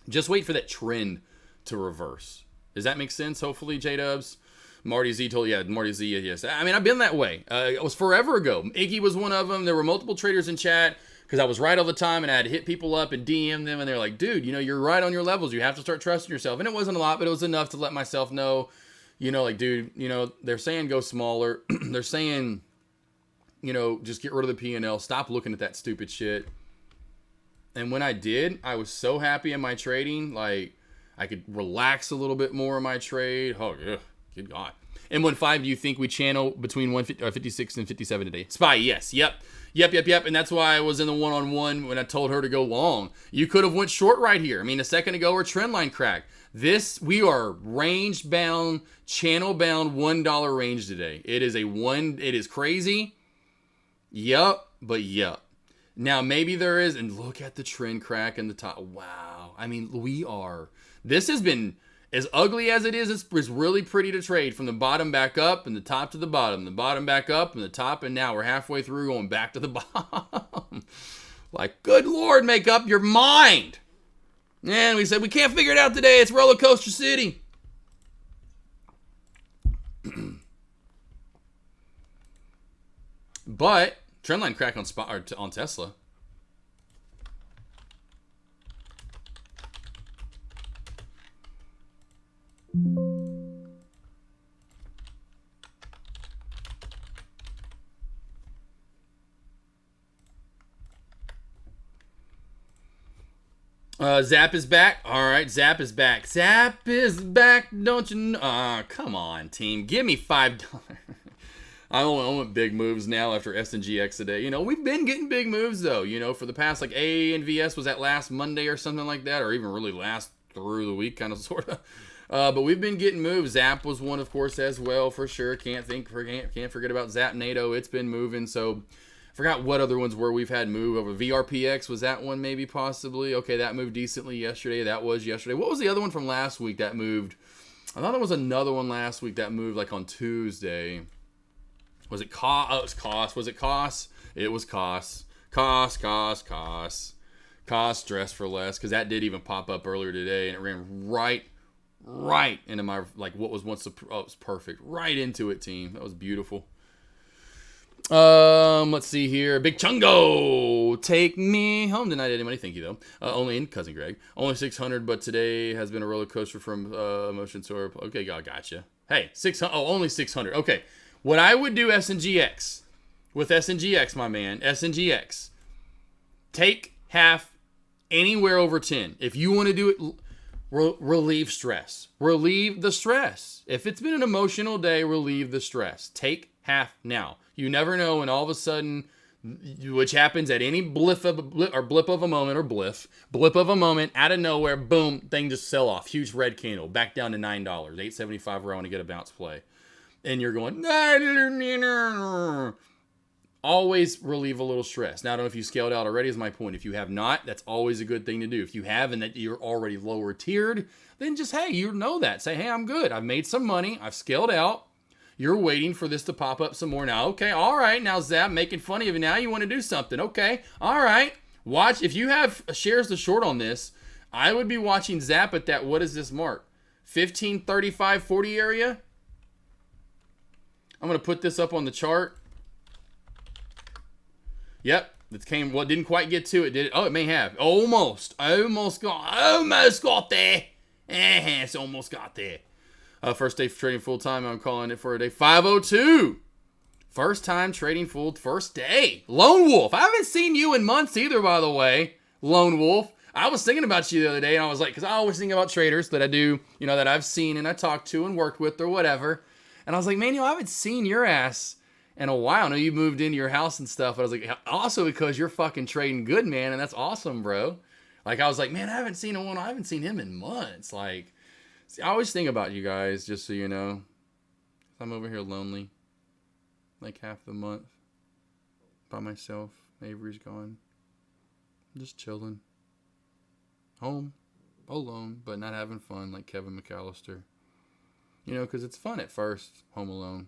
Just wait for that trend to reverse. Does that make sense? Hopefully, J-Dubs. Marty Z told, Marty Z, yes. I mean, I've been that way. It was forever ago. Iggy was one of them. There were multiple traders in chat because I was right all the time, and I had to hit people up and DM them, and they're like, dude, you're right on your levels. You have to start trusting yourself. And it wasn't a lot, but it was enough to let myself know, You know, like, dude, you know, they're saying go smaller. They're saying, you know, just get rid of the P&L. Stop looking at that stupid shit. And when I did, I was so happy in my trading. Like, I could relax a little bit more in my trade. Oh, yeah. Good God. M15, do you think we channel between 56 and 57 today? Spy, yes. Yep. And that's why I was in the one-on-one when I told her to go long. You could have went short right here. I mean, a second ago, our trend line cracked. We are range-bound, channel-bound, $1 range today. It is crazy. Yup, but yup. Now, maybe there is, and look at the trend crack in the top. Wow. I mean, this has been, as ugly as it is, it's really pretty to trade from the bottom back up and the top to the bottom, the bottom back up and the top, and now we're halfway through going back to the bottom. Like, good Lord, make up your mind. And we said, we can't figure it out today. It's roller coaster city. But trendline crack on Tesla. Zap is back. All right, Zap is back. Zap is back. Don't you know? Come on, team. Give me $5. I want big moves now after S&GX today. You know, we've been getting big moves, though. You know, for the past, like, A and VS was that last Monday or something like that, or even really last through the week, kind of, sort of. But we've been getting moves. Zap was one, of course, as well, for sure. Can't forget about Zap NATO. It's been moving, so... Forgot what other ones were we've had move over. VRPX, was that one maybe possibly? Okay, that moved decently yesterday. That was yesterday. What was the other one from last week that moved? I thought there was another one last week that moved like on Tuesday. Was it COS? Oh, it was COS. Was it COS? It was COS. COS. Dress for less, because that did even pop up earlier today, and it ran right into my, like, what was once it was perfect. Right into it, team. That was beautiful. Let's see here. Big Chungo, take me home tonight. Anybody? Thank you though. Only in cousin Greg. Only 600, but today has been a roller coaster from Emotion Sword. Okay, gotcha. Hey, 600. Oh, only 600. Okay, what I would do S&GX with S&GX, my man. S&GX. Take half anywhere over 10. If you want to do it, relieve stress. Relieve the stress. If it's been an emotional day, relieve the stress. Take half now. You never know, and all of a sudden, which happens at any blip of a moment, out of nowhere, boom, thing just sell off. Huge red candle, back down to $9, $8.75 where I want to get a bounce play. And you're going, always relieve a little stress. Now, I don't know if you scaled out already is my point. If you have not, that's always a good thing to do. If you have and that you're already lower tiered, then just, hey, you know that. Say, hey, I'm good. I've made some money. I've scaled out. You're waiting for this to pop up some more now. Okay, all right. Now, Zap, making fun of you. Now you want to do something. Okay, all right. Watch. If you have shares to short on this, I would be watching Zap at that, what is this mark? 15, 35, 40 area. I'm going to put this up on the chart. Yep, it came, well, didn't quite get to it, did it? Oh, it may have. Almost got there. It's almost got there. First day for trading full time. I'm calling it for a day 502. First time trading full, first day. Lone Wolf. I haven't seen you in months either, by the way. Lone Wolf. I was thinking about you the other day, and I was like, because I always think about traders that I do, you know, that I've seen and I talked to and worked with or whatever. And I was like, man, you know, I haven't seen your ass in a while. I know you moved into your house and stuff. But I was like, also because you're fucking trading good, man, and that's awesome, bro. Like, I was like, man, I haven't seen him in months. Like, see, I always think about you guys, just so you know. I'm over here lonely. Like half the month. By myself. Avery's gone. I'm just chilling. Home. Alone. But not having fun like Kevin McAllister. You know, because it's fun at first. Home alone.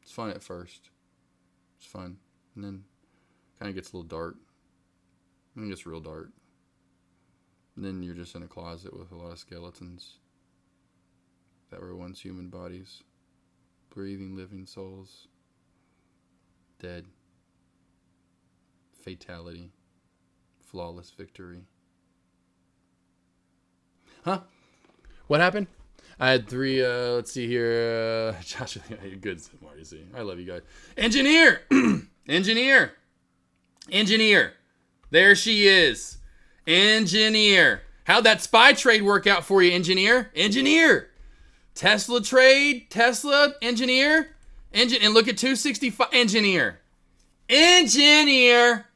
It's fun at first. It's fun. And then kind of gets a little dark. And it gets real dark. And then you're just in a closet with a lot of skeletons that were once human bodies, breathing, living souls, dead, fatality, flawless victory. Huh? What happened? I had 3, let's see here. Josh, good, Marty. See, I love you guys. Engineer! Engineer. There she is. Engineer. How'd that spy trade work out for you, Engineer? Engineer. Tesla trade. Tesla. Engineer. And look at 265. Engineer. Engineer.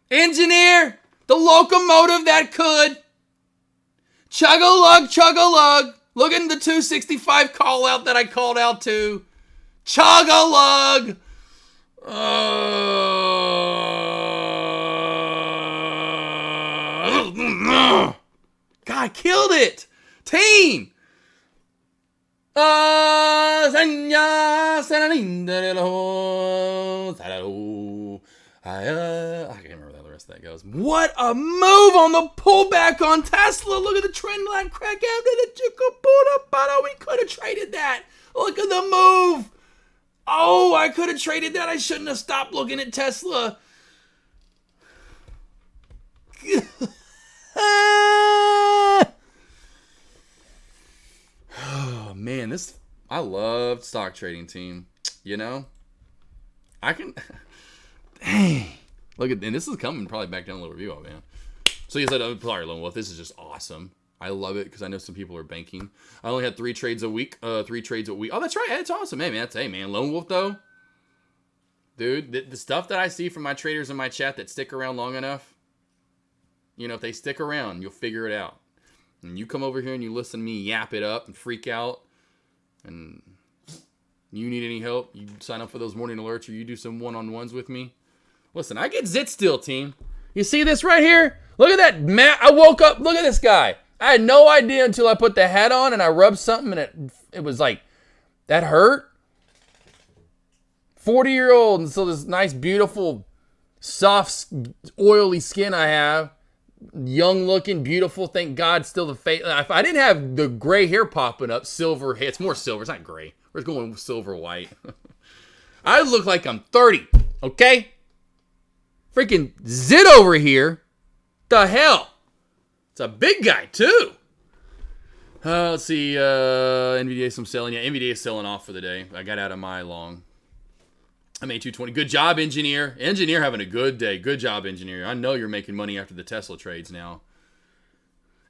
Engineer. The locomotive that could. Chug-a-lug, chug-a-lug. Look at the 265 call out that I called out to. Chug-a-lug. God, killed it. Team. I can't remember how the rest of that goes. What a move on the pullback on Tesla. Look at the trend line crack after the Chicopuna. We could have traded that. Look at the move. Oh, I could have traded that. I shouldn't have stopped looking at Tesla. Oh, man, I love stock trading, team. You know? I can... Dang. Look at... And this is coming probably back down a little review, man. So you said, sorry, Lone Wolf, this is just awesome. I love it because I know some people are banking. I only had 3 trades a week. 3 trades a week. Oh, that's right. That's awesome. Hey, man. Hey, man. Lone Wolf, though. Dude, the stuff that I see from my traders in my chat that stick around long enough, you know, if they stick around, you'll figure it out. And you come over here and you listen to me yap it up and freak out, and you need any help, you sign up for those morning alerts or you do some one-on-ones with me. Listen, I get zit still, team. You see this right here? Look at that. I woke up. Look at this guy. I had no idea until I put the hat on and I rubbed something and it was like, that hurt. 40-year-old and still this nice, beautiful, soft, oily skin I have. Young looking, beautiful. Thank God, still the face. If I didn't have the gray hair popping up, silver hair. It's more silver. It's not gray. We're going silver white. I look like I'm 30. Okay? Freaking zit over here. The hell? It's a big guy, too. Let's see. NVDA some selling. Yeah, NVDA is selling off for the day. I got out of my long. I made 220. Good job, Engineer. Engineer having a good day. Good job, Engineer. I know you're making money after the Tesla trades now.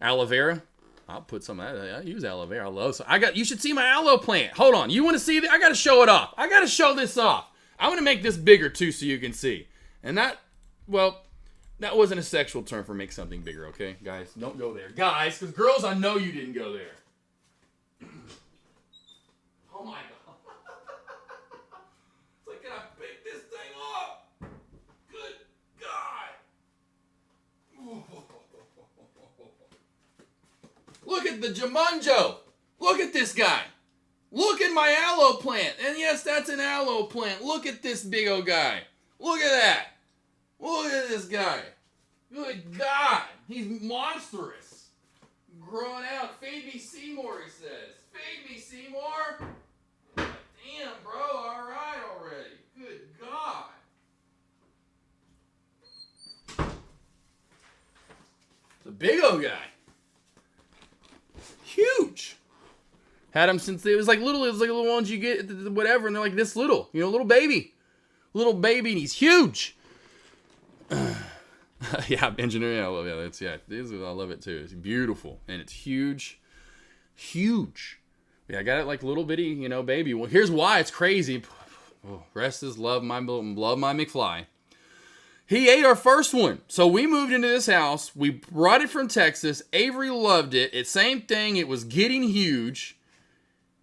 Aloe vera. I'll put some of that. I use aloe vera. I love so. You should see my aloe plant. Hold on. You want to see that? I got to show it off. I got to show this off. I'm going to make this bigger, too, so you can see. And that, well, that wasn't a sexual term for make something bigger, okay? Guys, don't go there. Guys, because girls, I know you didn't go there. Oh, my God. It's like, can I pick this thing up? Good God. Look at the Jumanjo. Look at this guy. Look at my aloe plant. And yes, that's an aloe plant. Look at this big old guy. Look at that. Look at this guy. Good God. He's monstrous. Growing out. Feed me Seymour, he says. Feed me Seymour. Damn, bro. All right already. Good God. It's a big old guy. Huge. Had them since it was like little ones you get whatever, and they're like this little, you know, little baby, and he's huge. Yeah, engineering, I love it. It's I love it too. It's beautiful and it's huge. Yeah, I got it like little bitty, you know, baby. Well, here's why it's crazy. Oh, rest is love my McFly. He ate our first one. So we moved into this house. We brought it from Texas. Avery loved it. It's same thing. It was getting huge.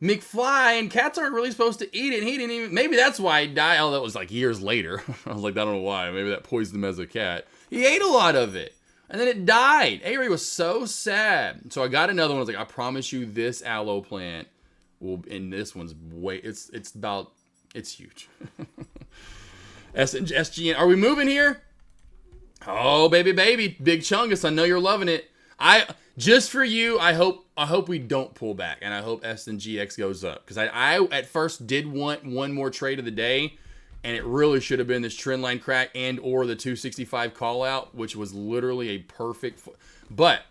McFly, and cats aren't really supposed to eat it. And he didn't even, maybe that's why he died. Oh, that was like years later. I was like, I don't know why. Maybe that poisoned him as a cat. He ate a lot of it. And then it died. Avery was so sad. So I got another one. I was like, I promise you this aloe plant will, and this one's it's huge. SGN, are we moving here? Oh, baby, Big Chungus, I know you're loving it. Just for you, I hope we don't pull back, and I hope S&GX goes up. Because I at first did want one more trade of the day, and it really should have been this trend line crack and or the 265 call out, which was literally a perfect. But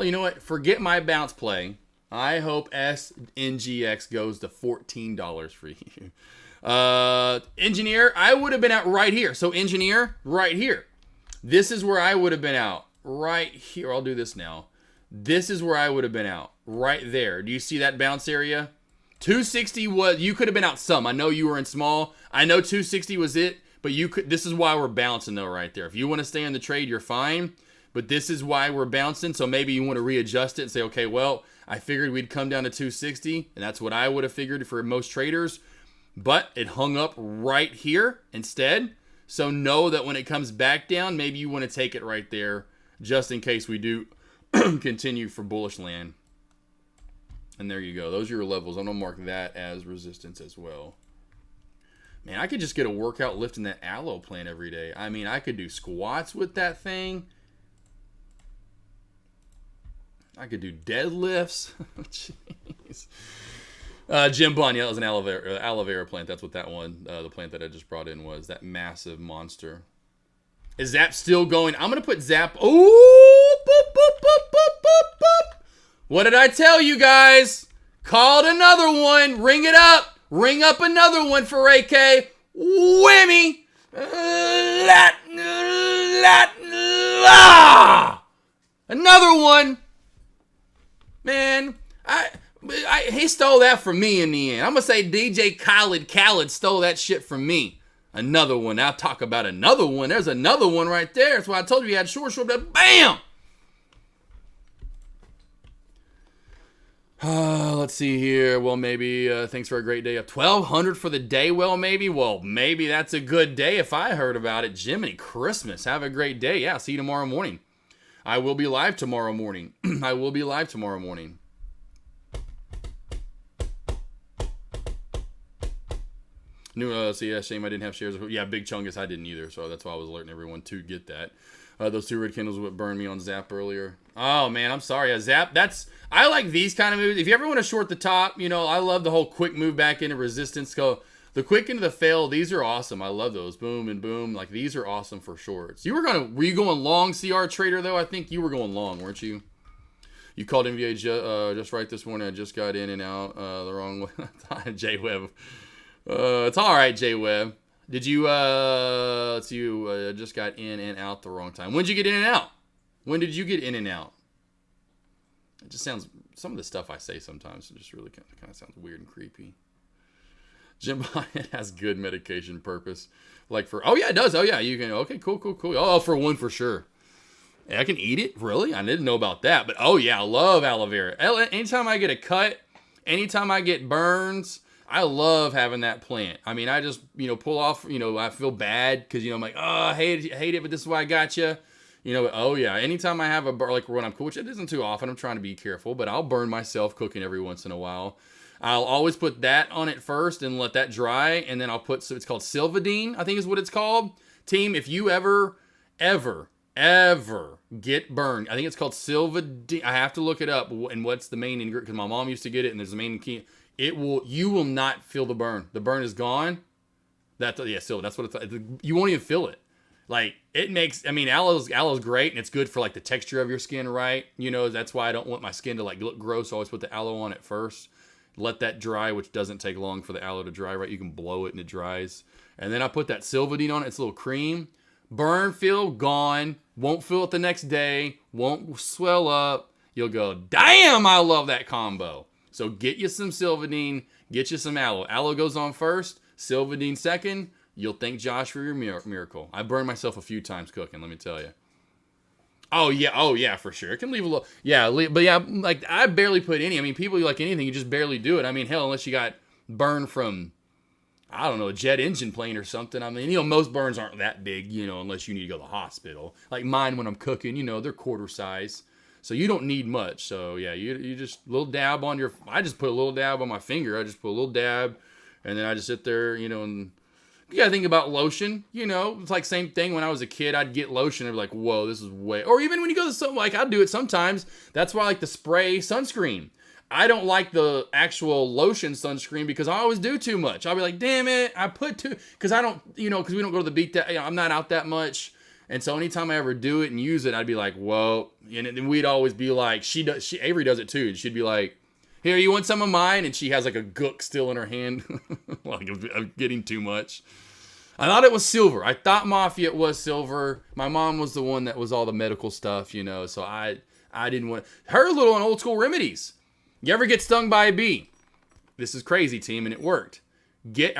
you know what? Forget my bounce play. I hope SNGX goes to $14 for you. Engineer, I would have been out right here. So engineer, right here. This is where I would have been out. Right here. I'll do this now. This is where I would have been out. Right there. Do you see that bounce area? 260 was, you could have been out some. I know you were in small. I know 260 was it, but you could, this is why we're bouncing though right there. If you want to stay in the trade, you're fine. But this is why we're bouncing. So maybe you want to readjust it and say, okay, well, I figured we'd come down to 260. And that's what I would have figured for most traders. But it hung up right here instead. So know that when it comes back down, maybe you want to take it right there just in case we do continue for bullish land. And there you go. Those are your levels. I'm going to mark that as resistance as well. Man, I could just get a workout lifting that aloe plant every day. I mean, I could do squats with that thing. I could do deadlifts. Jeez. Jim Bond, yeah, that was an aloe vera plant. That's what that one, the plant that I just brought in was. That massive monster. Is Zap still going? I'm going to put Zap. Oh, boop, boop, boop, boop, boop, boop. What did I tell you guys? Called another one. Ring it up. Ring up another one for AK. Whammy. Another one. Man, he stole that from me in the end. I'm going to say DJ Khaled stole that shit from me. Another one. I'll talk about another one. There's another one right there. That's why I told you he had short, but bam! Let's see here. Well, maybe, thanks for a great day. 1,200 for the day. Well, maybe that's a good day if I heard about it. Jiminy Christmas. Have a great day. Yeah, see you tomorrow morning. I will be live tomorrow morning. I will be live tomorrow morning. See, yeah, shame I didn't have shares. Yeah, Big Chungus, I didn't either, so that's why I was alerting everyone to get that. Those two red candles would burn me on Zap earlier. Oh, man, I'm sorry. Yeah, Zap, I like these kind of moves. If you ever want to short the top, I love the whole quick move back into resistance. Go the quick into the fail, these are awesome. I love those. Boom and boom. Like, these are awesome for shorts. Were you going long, CR Trader, though? I think you were going long, weren't you? You called NBA just right this morning. I just got in and out the wrong way. J-Web. It's all right, J-Web. Did you, let's see, you just got in and out the wrong time. When did you get in and out? When did you get in and out? It just sounds, some of the stuff I say sometimes just really kind of sounds weird and creepy. Jim Bryant has good medication purpose. Like for, oh yeah, it does. Oh yeah, you can, okay, cool. Oh, for one, for sure. Yeah, I can eat it? Really? I didn't know about that. But oh yeah, I love aloe vera. Anytime I get a cut, anytime I get burns, I love having that plant. I mean, I just, pull off, I feel bad because, I'm like, oh, I hate it, but this is why I got you. Oh yeah, anytime I have a burn, like when I'm cool, which it isn't too often, I'm trying to be careful, but I'll burn myself cooking every once in a while. I'll always put that on it first and let that dry, and then I'll put, so it's called Sylvadine, I think is what it's called. Team, if you ever get burned, I think it's called Sylvadine. I have to look it up, and what's the main ingredient, because my mom used to get it, and there's the main key. You will not feel the burn. The burn is gone. That's what it's, you won't even feel it. Like, it makes, aloe's great, and it's good for, like, the texture of your skin, right? That's why I don't want my skin to, like, look gross. I always put the aloe on it first. Let that dry, which doesn't take long for the aloe to dry, right? You can blow it, and it dries. And then I put that Sylvadine on it. It's a little cream. Burn, feel, gone. Won't feel it the next day. Won't swell up. You'll go, damn, I love that combo. So get you some Sylvadine. Get you some aloe. Aloe goes on first. Sylvadine second. You'll thank Josh for your miracle. I burned myself a few times cooking, let me tell you. Oh yeah, for sure. It can leave a little, but yeah, like I barely put any. People like anything, you just barely do it. Hell, unless you got burned from, I don't know, a jet engine plane or something. Most burns aren't that big, unless you need to go to the hospital. Like mine when I'm cooking, they're quarter size. So you don't need much. So yeah, you just little dab on your, I just put a little dab on my finger. I just put a little dab, and then I just sit there, and you gotta think about lotion, it's like same thing when I was a kid, I'd get lotion and be like, whoa, this is way, or even when you go to something, like I'll do it sometimes. That's why I like the spray sunscreen. I don't like the actual lotion sunscreen because I always do too much. I'll be like, damn it, I put too, because I don't, because we don't go to the beach that, I'm not out that much. And so anytime I ever do it and use it, I'd be like, whoa. And then we'd always be like, Avery does it too. She'd be like, Here, you want some of mine? And she has like a gook still in her hand. Like, I'm getting too much. I thought it was silver. I thought Mafia was silver. My mom was the one that was all the medical stuff, you know, so I didn't want... Her little and old school remedies. You ever get stung by a bee? This is crazy, team, and it worked. Get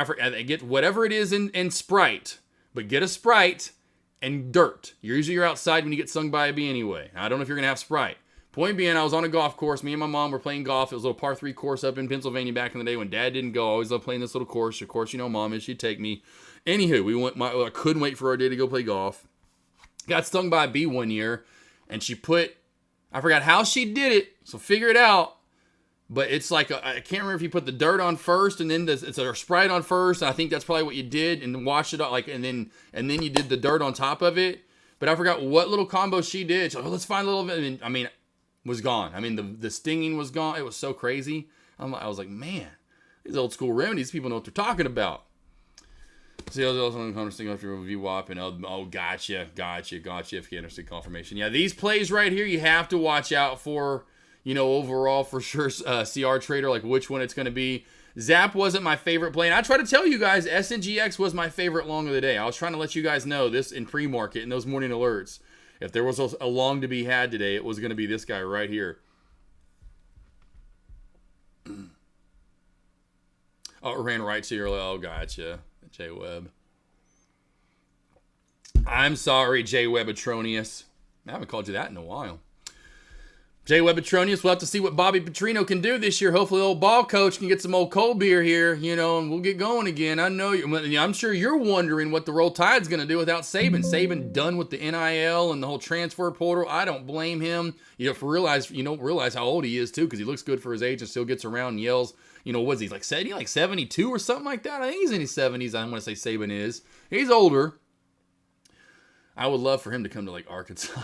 whatever it is in Sprite, but get a Sprite and dirt. Usually you're outside when you get stung by a bee anyway. I don't know if you're going to have Sprite. Point being, I was on a golf course. Me and my mom were playing golf. It was a little par 3 course up in Pennsylvania back in the day when Dad didn't go. I always loved playing this little course. Of course, you know Mom is. She'd take me. Anywho, I couldn't wait for our day to go play golf. Got stung by a bee one year, and I forgot how she did it, so figure it out. But it's like, I can't remember if you put the dirt on first, and then it's a Sprite on first, and I think that's probably what you did, and then washed it out, and then you did the dirt on top of it. But I forgot what little combo she did. So let's find a little bit. I mean, was gone. I mean, the stinging was gone. It was so crazy. I was like, man, these old school remedies, people know what they're talking about. See, I was also on the conversation after VWAP and gotcha. If you understand confirmation. Yeah, these plays right here, you have to watch out for, you know, overall for sure. CR Trader, like which one it's going to be. Zap wasn't my favorite play. And I try to tell you guys, SNGX was my favorite long of the day. I was trying to let you guys know this in pre-market in those morning alerts. If there was a long to be had today, it was going to be this guy right here. Oh, it ran right to your... Oh, gotcha. J-Web. I'm sorry, J-Web Atronius. I haven't called you that in a while. J-Web Atronius, we'll have to see what Bobby Petrino can do this year. Hopefully, old ball coach can get some old cold beer here, you know, and we'll get going again. I know I'm sure you're wondering what the Roll Tide's going to do without Saban. Saban done with the NIL and the whole transfer portal. I don't blame him. You don't realize how old he is too, because he looks good for his age and still gets around and yells. You know, what's he like 72 or something like that? I think he's in his 70s. I want to say Saban is. He's older. I would love for him to come to like Arkansas.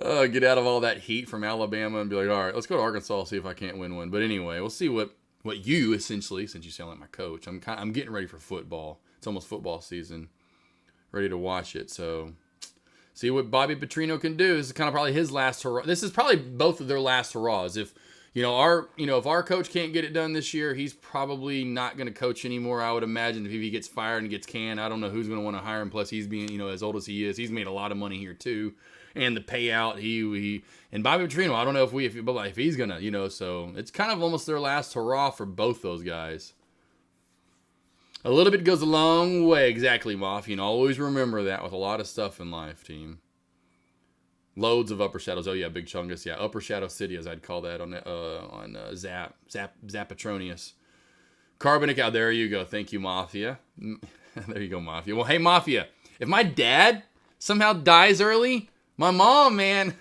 Get out of all that heat from Alabama and be like, all right, let's go to Arkansas, see if I can't win one. But anyway, we'll see what you essentially, since you sound like my coach, I'm getting ready for football. It's almost football season. Ready to watch it. So see what Bobby Petrino can do. This is kind of probably his last hurrah. This is probably both of their last hurrahs. If our coach can't get it done this year, he's probably not going to coach anymore. I would imagine if he gets fired and gets canned, I don't know who's going to want to hire him. Plus, he's being, as old as he is, he's made a lot of money here too. And the payout, he and Bobby Petrino, I don't know if he's gonna, so it's kind of almost their last hurrah for both those guys. A little bit goes a long way, exactly, Moff. Always remember that with a lot of stuff in life, team. Loads of Upper Shadows. Oh yeah, Big Chungus. Yeah, Upper Shadow City, as I'd call that on Zapatronius. Carbonic out. There you go. Thank you, Mafia. There you go, Mafia. Well, hey, Mafia. If my dad somehow dies early, my mom, man.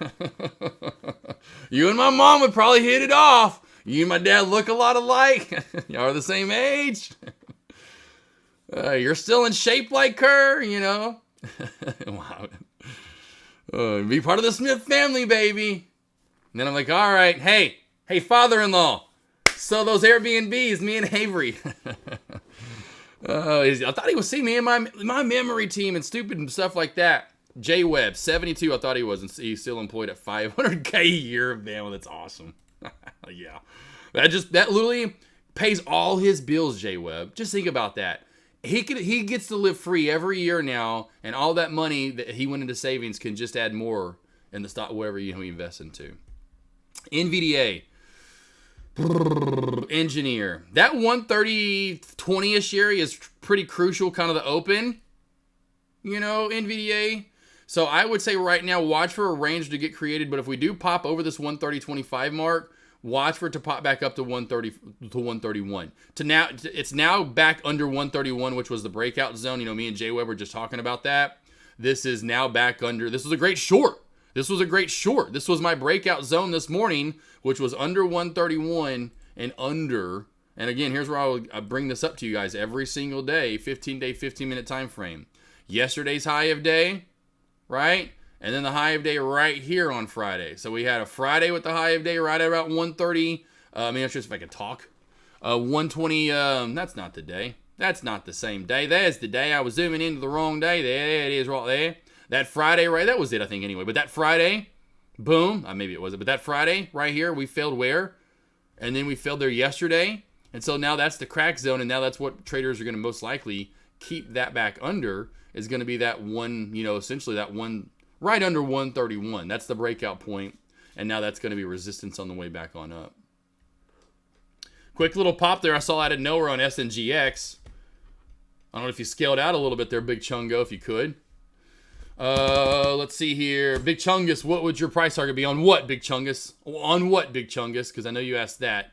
You and my mom would probably hit it off. You and my dad look a lot alike. Y'all are the same age. You're still in shape like her, Wow. Be part of the Smith family, baby. And then I'm like, all right, hey, father-in-law. So those Airbnbs, me and Avery. I thought he was seeing me and my memory team and stupid stuff like that. J-Web, 72, I thought he was, and he's still employed at $500K a year. Man, that's awesome. Yeah. That literally pays all his bills, J-Web. Just think about that. He gets to live free every year now, and all that money that he went into savings can just add more in the stock, wherever he invests into. NVDA. Engineer. That 130-20-ish area is pretty crucial, kind of the open, NVDA. So I would say right now, watch for a range to get created. But if we do pop over this 130.25 mark, watch for it to pop back up to 130 to 131. It's now back under 131, which was the breakout zone. Me and J-Web were just talking about that. This is now back under. This was a great short. This was my breakout zone this morning, which was under 131 and under. And again, here's where I bring this up to you guys every single day, 15-day, 15-minute time frame. Yesterday's high of day, right? And then the high of day right here on Friday. So we had a Friday with the high of day right at about 130. I'm not sure if I can talk. 120, that's not the day. That's not the same day. There's the day. I was zooming into the wrong day. There it is right there. That Friday, right? That was it, I think, anyway. But that Friday, Boom. Maybe it wasn't, but that Friday right here, we failed where? And then we failed there yesterday. And so now that's the crack zone, and now that's what traders are going to most likely keep that back under, is going to be that one, essentially that one right under 131. That's the breakout point, and now that's going to be resistance on the way back on up. Quick little pop there I saw out of nowhere on SNGX. I don't know if you scaled out a little bit there, Big Chungo, if you could. Let's see here. Big Chungus, what would your price target be? On what, Big Chungus? On what, Big Chungus? Because I know you asked that.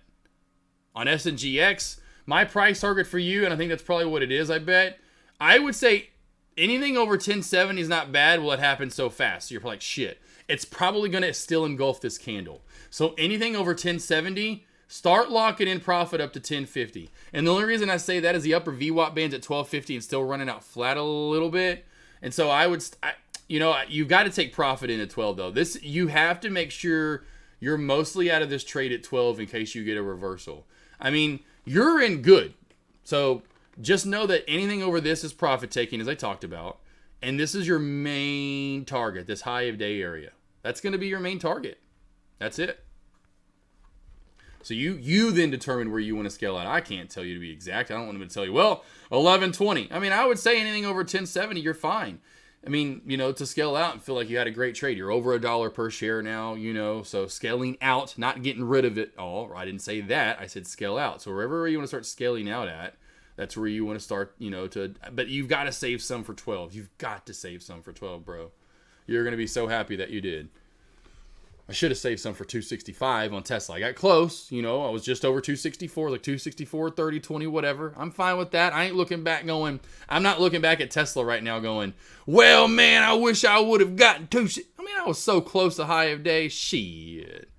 On SNGX, my price target for you, and I think that's probably what it is, I bet. I would say anything over 1070 is not bad. Well, it happened so fast. So you're probably like, shit. It's probably going to still engulf this candle. So anything over 1070, start locking in profit up to 1050. And the only reason I say that is the upper VWAP band's at 1250 and still running out flat a little bit. And so you've got to take profit in at 12 though. You have to make sure you're mostly out of this trade at 12 in case you get a reversal. I mean, you're in good. So just know that anything over this is profit taking, as I talked about. And this is your main target, this high of day area. That's going to be your main target. That's it. So you then determine where you want to scale out. I can't tell you to be exact. I don't want them to tell you, well, 1120. I mean, I would say anything over 1070, you're fine. I mean, to scale out and feel like you had a great trade. You're over $1 per share now, so scaling out, not getting rid of it all. I didn't say that. I said scale out. So wherever you want to start scaling out at, that's where you want to start, but you've got to save some for 12. You've got to save some for 12, bro. You're going to be so happy that you did. I should have saved some for 265 on Tesla. I got close, I was just over 264, like 264, 30, 20, whatever. I'm fine with that. I'm not looking back at Tesla right now going, well, man, I wish I would have gotten I was so close to high of day. Shit.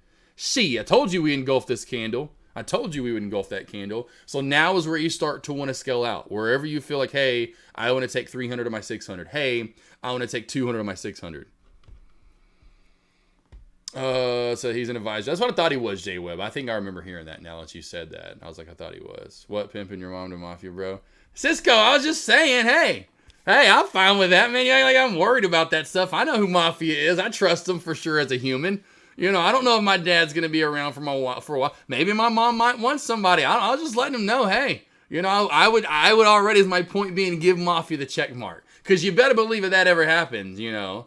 I told you we engulfed this candle. I told you we would engulf that candle. So now is where you start to want to scale out. Wherever you feel like, hey, I want to take 300 of my 600. Hey, I want to take 200 of my 600. So he's an advisor. That's what I thought he was, J Webb. I think I remember hearing that now that you said that. I was like, I thought he was. What, pimping your mom to mafia, bro? Cisco, I was just saying, hey, I'm fine with that, man. You act like I'm worried about that stuff. I know who mafia is. I trust him for sure as a human. I don't know if my dad's going to be around for a while. Maybe my mom might want somebody. I was just letting him know, hey, I would already, as my point being, give mafia the check mark. Because you better believe if that ever happens, And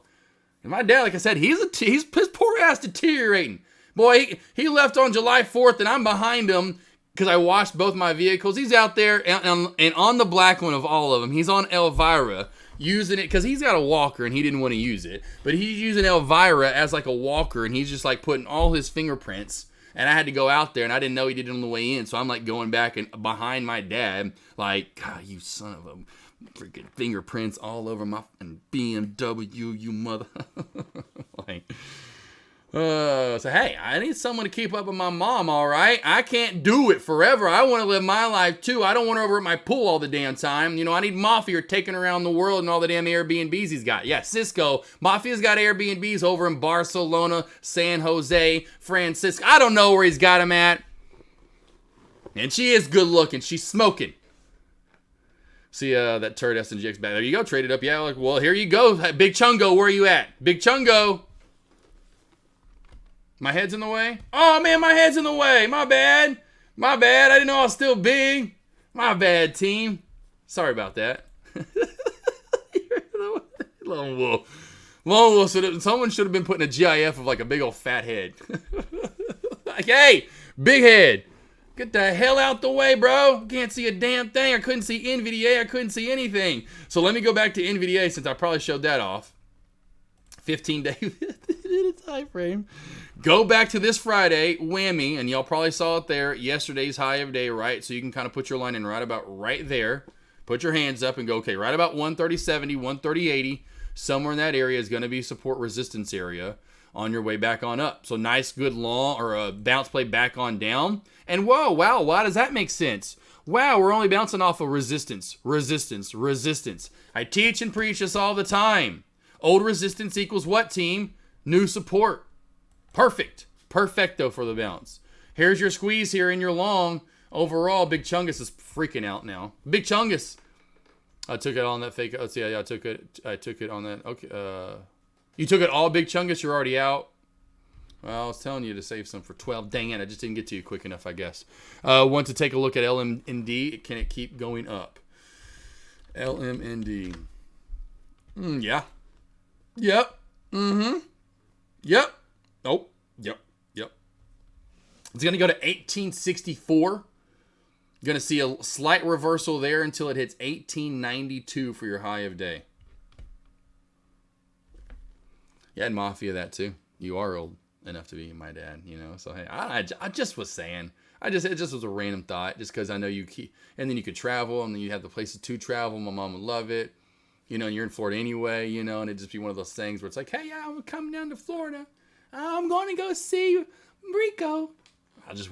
my dad, like I said, his poor ass deteriorating. Boy, he left on July 4th, and I'm behind him because I washed both my vehicles. He's out there, and on the black one of all of them, he's on Elvira, using it because he's got a walker, and he didn't want to use it. But he's using Elvira as like a walker, and he's just like putting all his fingerprints. And I had to go out there, and I didn't know he did it on the way in. So I'm like going back and behind my dad, like, God, you son of a freaking fingerprints all over my BMW, you mother. So hey, I need someone to keep up with my mom, all right? I can't do it forever. I want to live my life too. I don't want her over at my pool all the damn time. I need Mafia taking around the world and all the damn Airbnbs he's got. Yeah, Cisco. Mafia's got Airbnbs over in Barcelona, San Jose, Francisco. I don't know where he's got them at. And she is good looking. She's smoking. See that turd SNGX back. There you go. Traded up. Yeah, well, here you go. Big Chungo, where are you at? Big Chungo. My head's in the way? Oh, man, my head's in the way. My bad. I didn't know I was still big. My bad, team. Sorry about that. Lone Wolf. Someone should have been putting a GIF of like a big old fat head. Like, hey, big head. Get the hell out the way, bro. Can't see a damn thing. I couldn't see NVDA. I couldn't see anything. So let me go back to NVDA since I probably showed that off. 15-day time frame. Go back to this Friday, whammy, and y'all probably saw it there. Yesterday's high of day, right? So you can kind of put your line in right about right there. Put your hands up and go, okay, right about 130.70, 130.80. Somewhere in that area is going to be support resistance area on your way back on up. So nice, good long, or a bounce play back on down. And whoa, wow, why does that make sense? Wow, we're only bouncing off of resistance. I teach and preach this all the time. Old resistance equals what, team? New support. Perfect. Perfecto for the bounce. Here's your squeeze here in your long. Overall, Big Chungus is freaking out now. Big Chungus. I took it on that fake. Let's see. Yeah, I took it on that. Okay. You took it all, Big Chungus. You're already out. Well, I was telling you to save some for 12. Dang it, I just didn't get to you quick enough, I guess. Want to take a look at LMND. Can it keep going up? LMND. Yeah. Yep. Mm-hmm. Yep. Oh. Yep. Yep. It's going to go to 1864. You're going to see a slight reversal there until it hits 1892 for your high of day. You had Mafia that too. You are old enough to be my dad, you know. So hey, I just was saying. It just was a random thought, just because I know you keep, and then you could travel, and then you have the places to travel. My mom would love it, you know. And you're in Florida anyway, you know, and it'd just be one of those things where it's like, hey, yeah, I'm coming down to Florida. I'm going to go see Rico.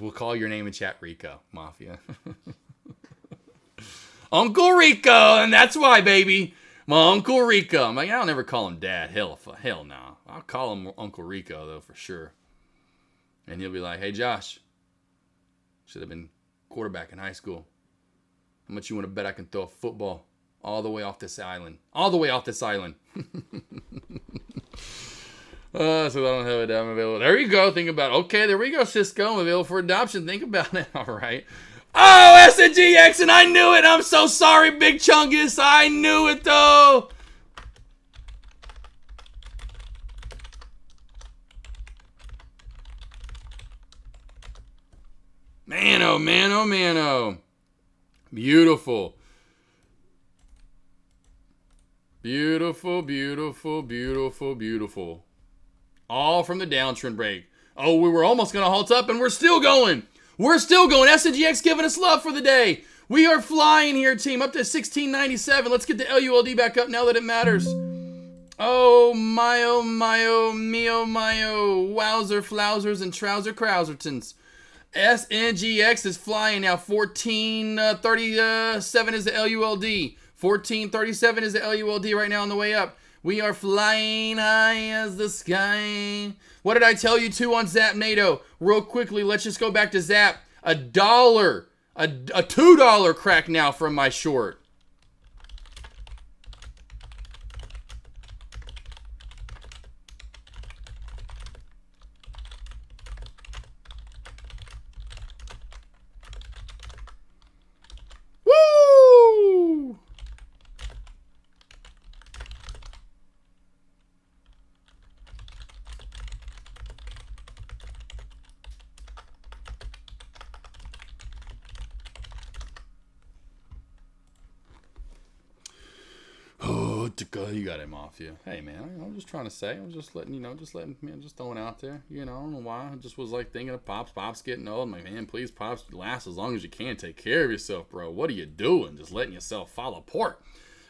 We'll call your name in chat Rico Mafia. Uncle Rico, and that's why, baby. My Uncle Rico. I'm like, I'll never call him Dad. Hell no. I'll call him Uncle Rico, though, for sure. And he'll be like, hey, Josh. Should have been quarterback in high school. How much you want to bet I can throw a football all the way off this island? All the way off this island. So I don't have it. I'm available. There you go. Think about it. Okay, there we go, Cisco. I'm available for adoption. Think about it. All right. Oh, SNGX, and I knew it. I'm so sorry, Big Chungus. I knew it, though. Man, oh, man, oh, man, oh. Beautiful. Beautiful, beautiful, beautiful, beautiful. All from the downtrend break. Oh, we were almost going to halt up, and we're still going. We're still going. SNGX giving us love for the day. We are flying here, team. Up to 1697. Let's get the LULD back up now that it matters. Oh, my, oh, my, oh, me, oh, my, oh. Wowzer, flouzers, and trouser crowsertons. SNGX is flying now. 1437 is the LULD. 1437 is the LULD right now on the way up. We are flying high as the sky. What did I tell you too on Zap NATO? Real quickly, let's just go back to Zap. $1. A $2 crack now from my short. Woo! You got it, Mafia. Hey, man, I'm just trying to say. I'm just letting you know, just throwing it out there. You know, I don't know why. I just was like thinking of Pops. Pops getting old. I'm like, man, please, Pops, last as long as you can. Take care of yourself, bro. What are you doing? Just letting yourself fall apart.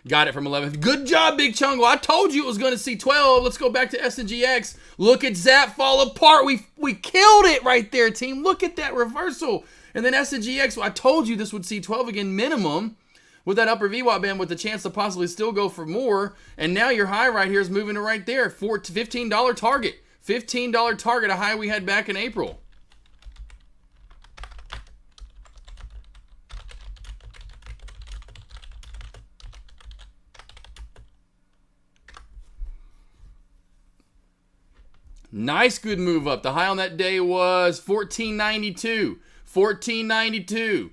Got it from 11. Good job, Big Chungo. I told you it was going to see 12. Let's go back to SNGX. Look at Zap fall apart. We killed it right there, team. Look at that reversal. And then SNGX, I told you this would see 12 again minimum. With that upper VWAP band with the chance to possibly still go for more. And now your high right here is moving to right there. $15 target. $15 target, a high we had back in April. Nice good move up. The high on that day was $14.92. $14.92.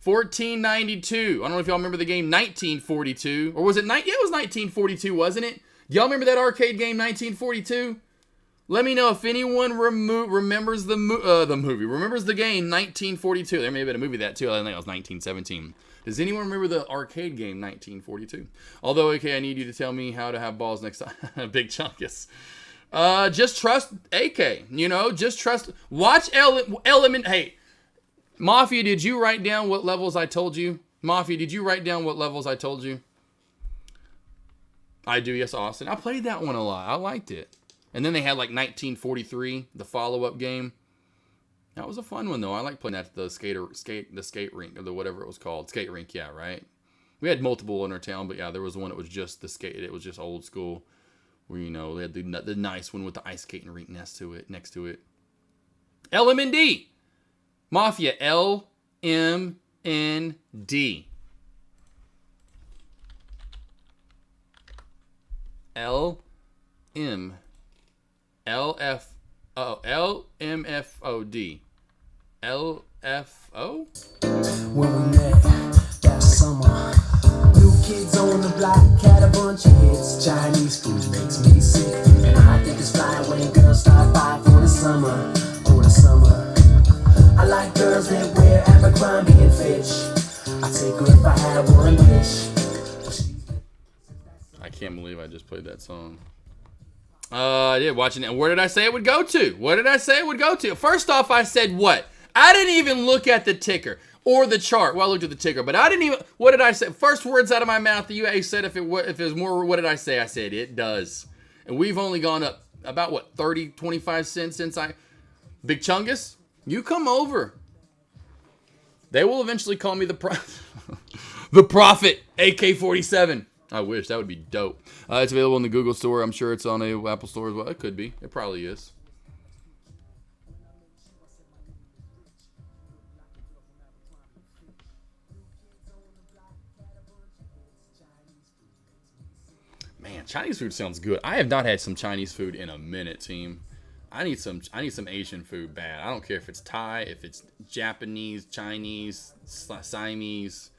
1492. I don't know if y'all remember the game 1942. Or was it? Yeah, it was 1942, wasn't it? Y'all remember that arcade game 1942? Let me know if anyone remembers the movie. Remembers the game 1942. There may have been a movie that too. I think it was 1917. Does anyone remember the arcade game 1942? Although, okay, I need you to tell me how to have balls next time. Big Chunkus. Just trust AK. You know, just trust. Watch Element. Hey. Mafia, did you write down what levels I told you? Mafia, did you write down what levels I told you? I do, yes, Austin. I played that one a lot. I liked it. And then they had like 1943, the follow-up game. That was a fun one though. I like playing that at the skate rink or the whatever it was called. Skate rink, yeah, right? We had multiple in our town, but yeah, there was one that was just the skate. It was just old school, where you know they had the nice one with the ice skating rink next to it. LMND. Mafia, LMND. LM. LF. LMFOD. LFO? When we met that summer, new kids on the block had a bunch of hits. Chinese food makes me sick, and I think it's fine when girls start by for the summer. For the summer, I like girls that wear Abercrombie and Fitch. I take her if I had one wish. I can't believe I just played that song. I did watching it. And where did I say it would go to? What did I say it would go to? First off, I said what? I didn't even look at the ticker or the chart. Well, I looked at the ticker, but I didn't even. What did I say? First words out of my mouth. The UA said if it was more. What did I say? I said it does. And we've only gone up about what 30, 25 cents since I. Big Chungus, you come over. They will eventually call me the the Prophet AK47. I wish. That would be dope. It's available in the Google store. I'm sure it's on a Apple store as well. It could be. It probably is. Man, Chinese food sounds good. I have not had some Chinese food in a minute, team. I need some Asian food bad. I don't care if it's Thai, if it's Japanese, Chinese, Siamese.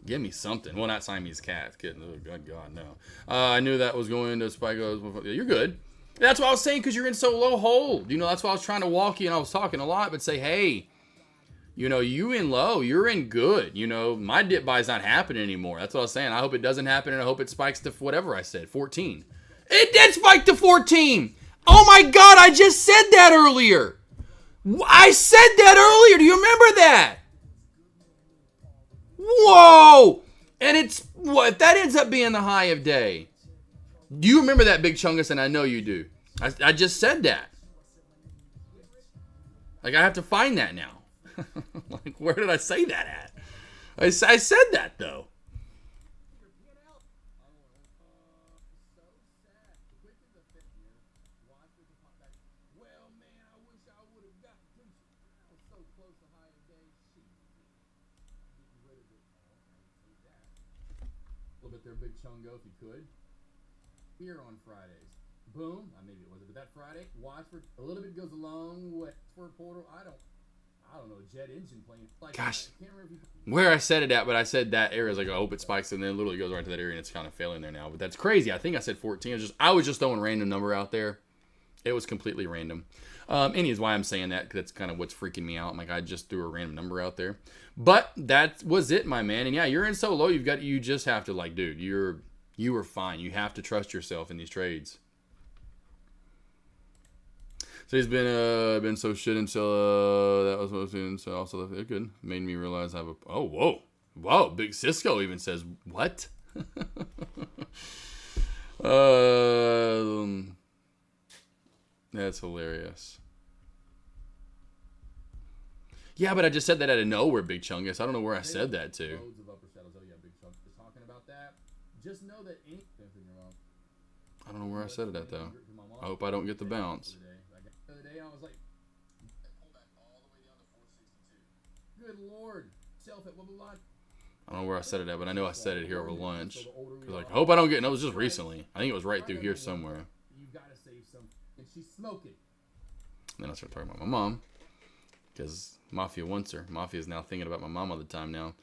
Give me something. Well, not Siamese cat. Kidding. Oh, good God, no. I knew that was going to Spike. You're good. That's what I was saying because you're in so low hold. You know, that's why I was trying to walk you and I was talking a lot, but say, hey, you know, you in low, you're in good. You know, my dip buy's not happening anymore. That's what I was saying. I hope it doesn't happen and I hope it spikes to whatever I said, 14. It did spike to 14. Oh my God, I just said that earlier. I said that earlier. Do you remember that? Whoa! And it's what if that ends up being the high of day? Do you remember that, Big Chungus? And I know you do. I just said that. Like I have to find that now. Like where did I say that at? I said that though. There, Big Chungo, if you could. Here on Fridays. Boom. Maybe it wasn't, but that Friday, watch for a little bit goes a long way for a portal. I don't know, jet engine plane. Like, gosh, I can't remember where I said it at, but I said that area is like I hope it spikes, and then it literally goes right to that area, and it's kind of failing there now. But that's crazy. I think I said 14. I was just throwing a random number out there. It was completely random. Anyways, why I'm saying that, because that's kind of what's freaking me out. I'm like, I just threw a random number out there. But that was it, my man. And yeah, you're in so low, you just have to, like, dude, you are fine. You have to trust yourself in these trades. So he's been so shit until that was supposed to, so also it good. Made me realize I have a whoa, Big Cisco even says what? That's hilarious. Yeah, but I just said that out of nowhere, Big Chungus. I don't know where I said that to. Loads of upper shadows. Oh yeah, Big Chungus is talking about that. Just know that I don't know where I said it at though. I hope I don't get the bounce. The other day I was like, good Lord, self at blah blah blah. I don't know where I said it at, but I know I said it here over lunch. Cause like, I hope I don't get. No, it was just recently. I think it was right through here somewhere. You gotta save some, and she's smoking. And then I started talking about my mom, because Mafia wants her. Mafia is now thinking about my mom all the time now.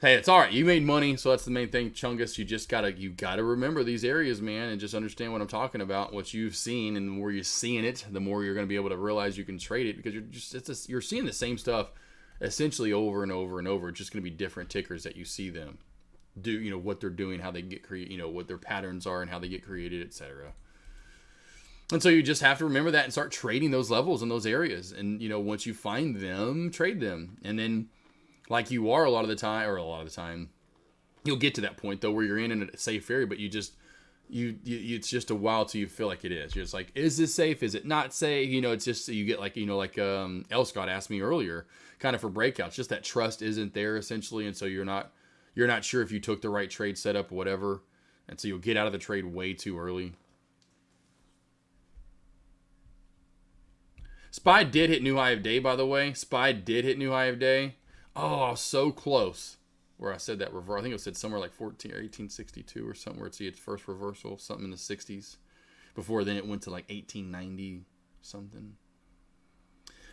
Hey, it's all right. You made money, so that's the main thing, Chungus. You gotta remember these areas, man, and just understand what I'm talking about, what you've seen, and the more you're seeing it, the more you're gonna be able to realize you can trade it, because you're seeing the same stuff essentially over and over and over. It's just gonna be different tickers that you see them do. You know what they're doing, how they get created. You know what their patterns are and how they get created, etc. And so you just have to remember that and start trading those levels in those areas. And, you know, once you find them, trade them. And then, like you are a lot of the time, you'll get to that point, though, where you're in a safe area, but it's just a while till you feel like it is. You're just like, is this safe? Is it not safe? You know, it's just, you get like, you know, like L. Scott asked me earlier, kind of for breakouts, just that trust isn't there, essentially. And so you're not sure if you took the right trade setup or whatever. And so you'll get out of the trade way too early. SPY did hit new high of day, by the way. SPY did hit new high of day. Oh, I was so close. Where I said that reverse. I think it said somewhere like 1862 or something, where it's its first reversal, something in the 60s. Before then it went to like 1890 something.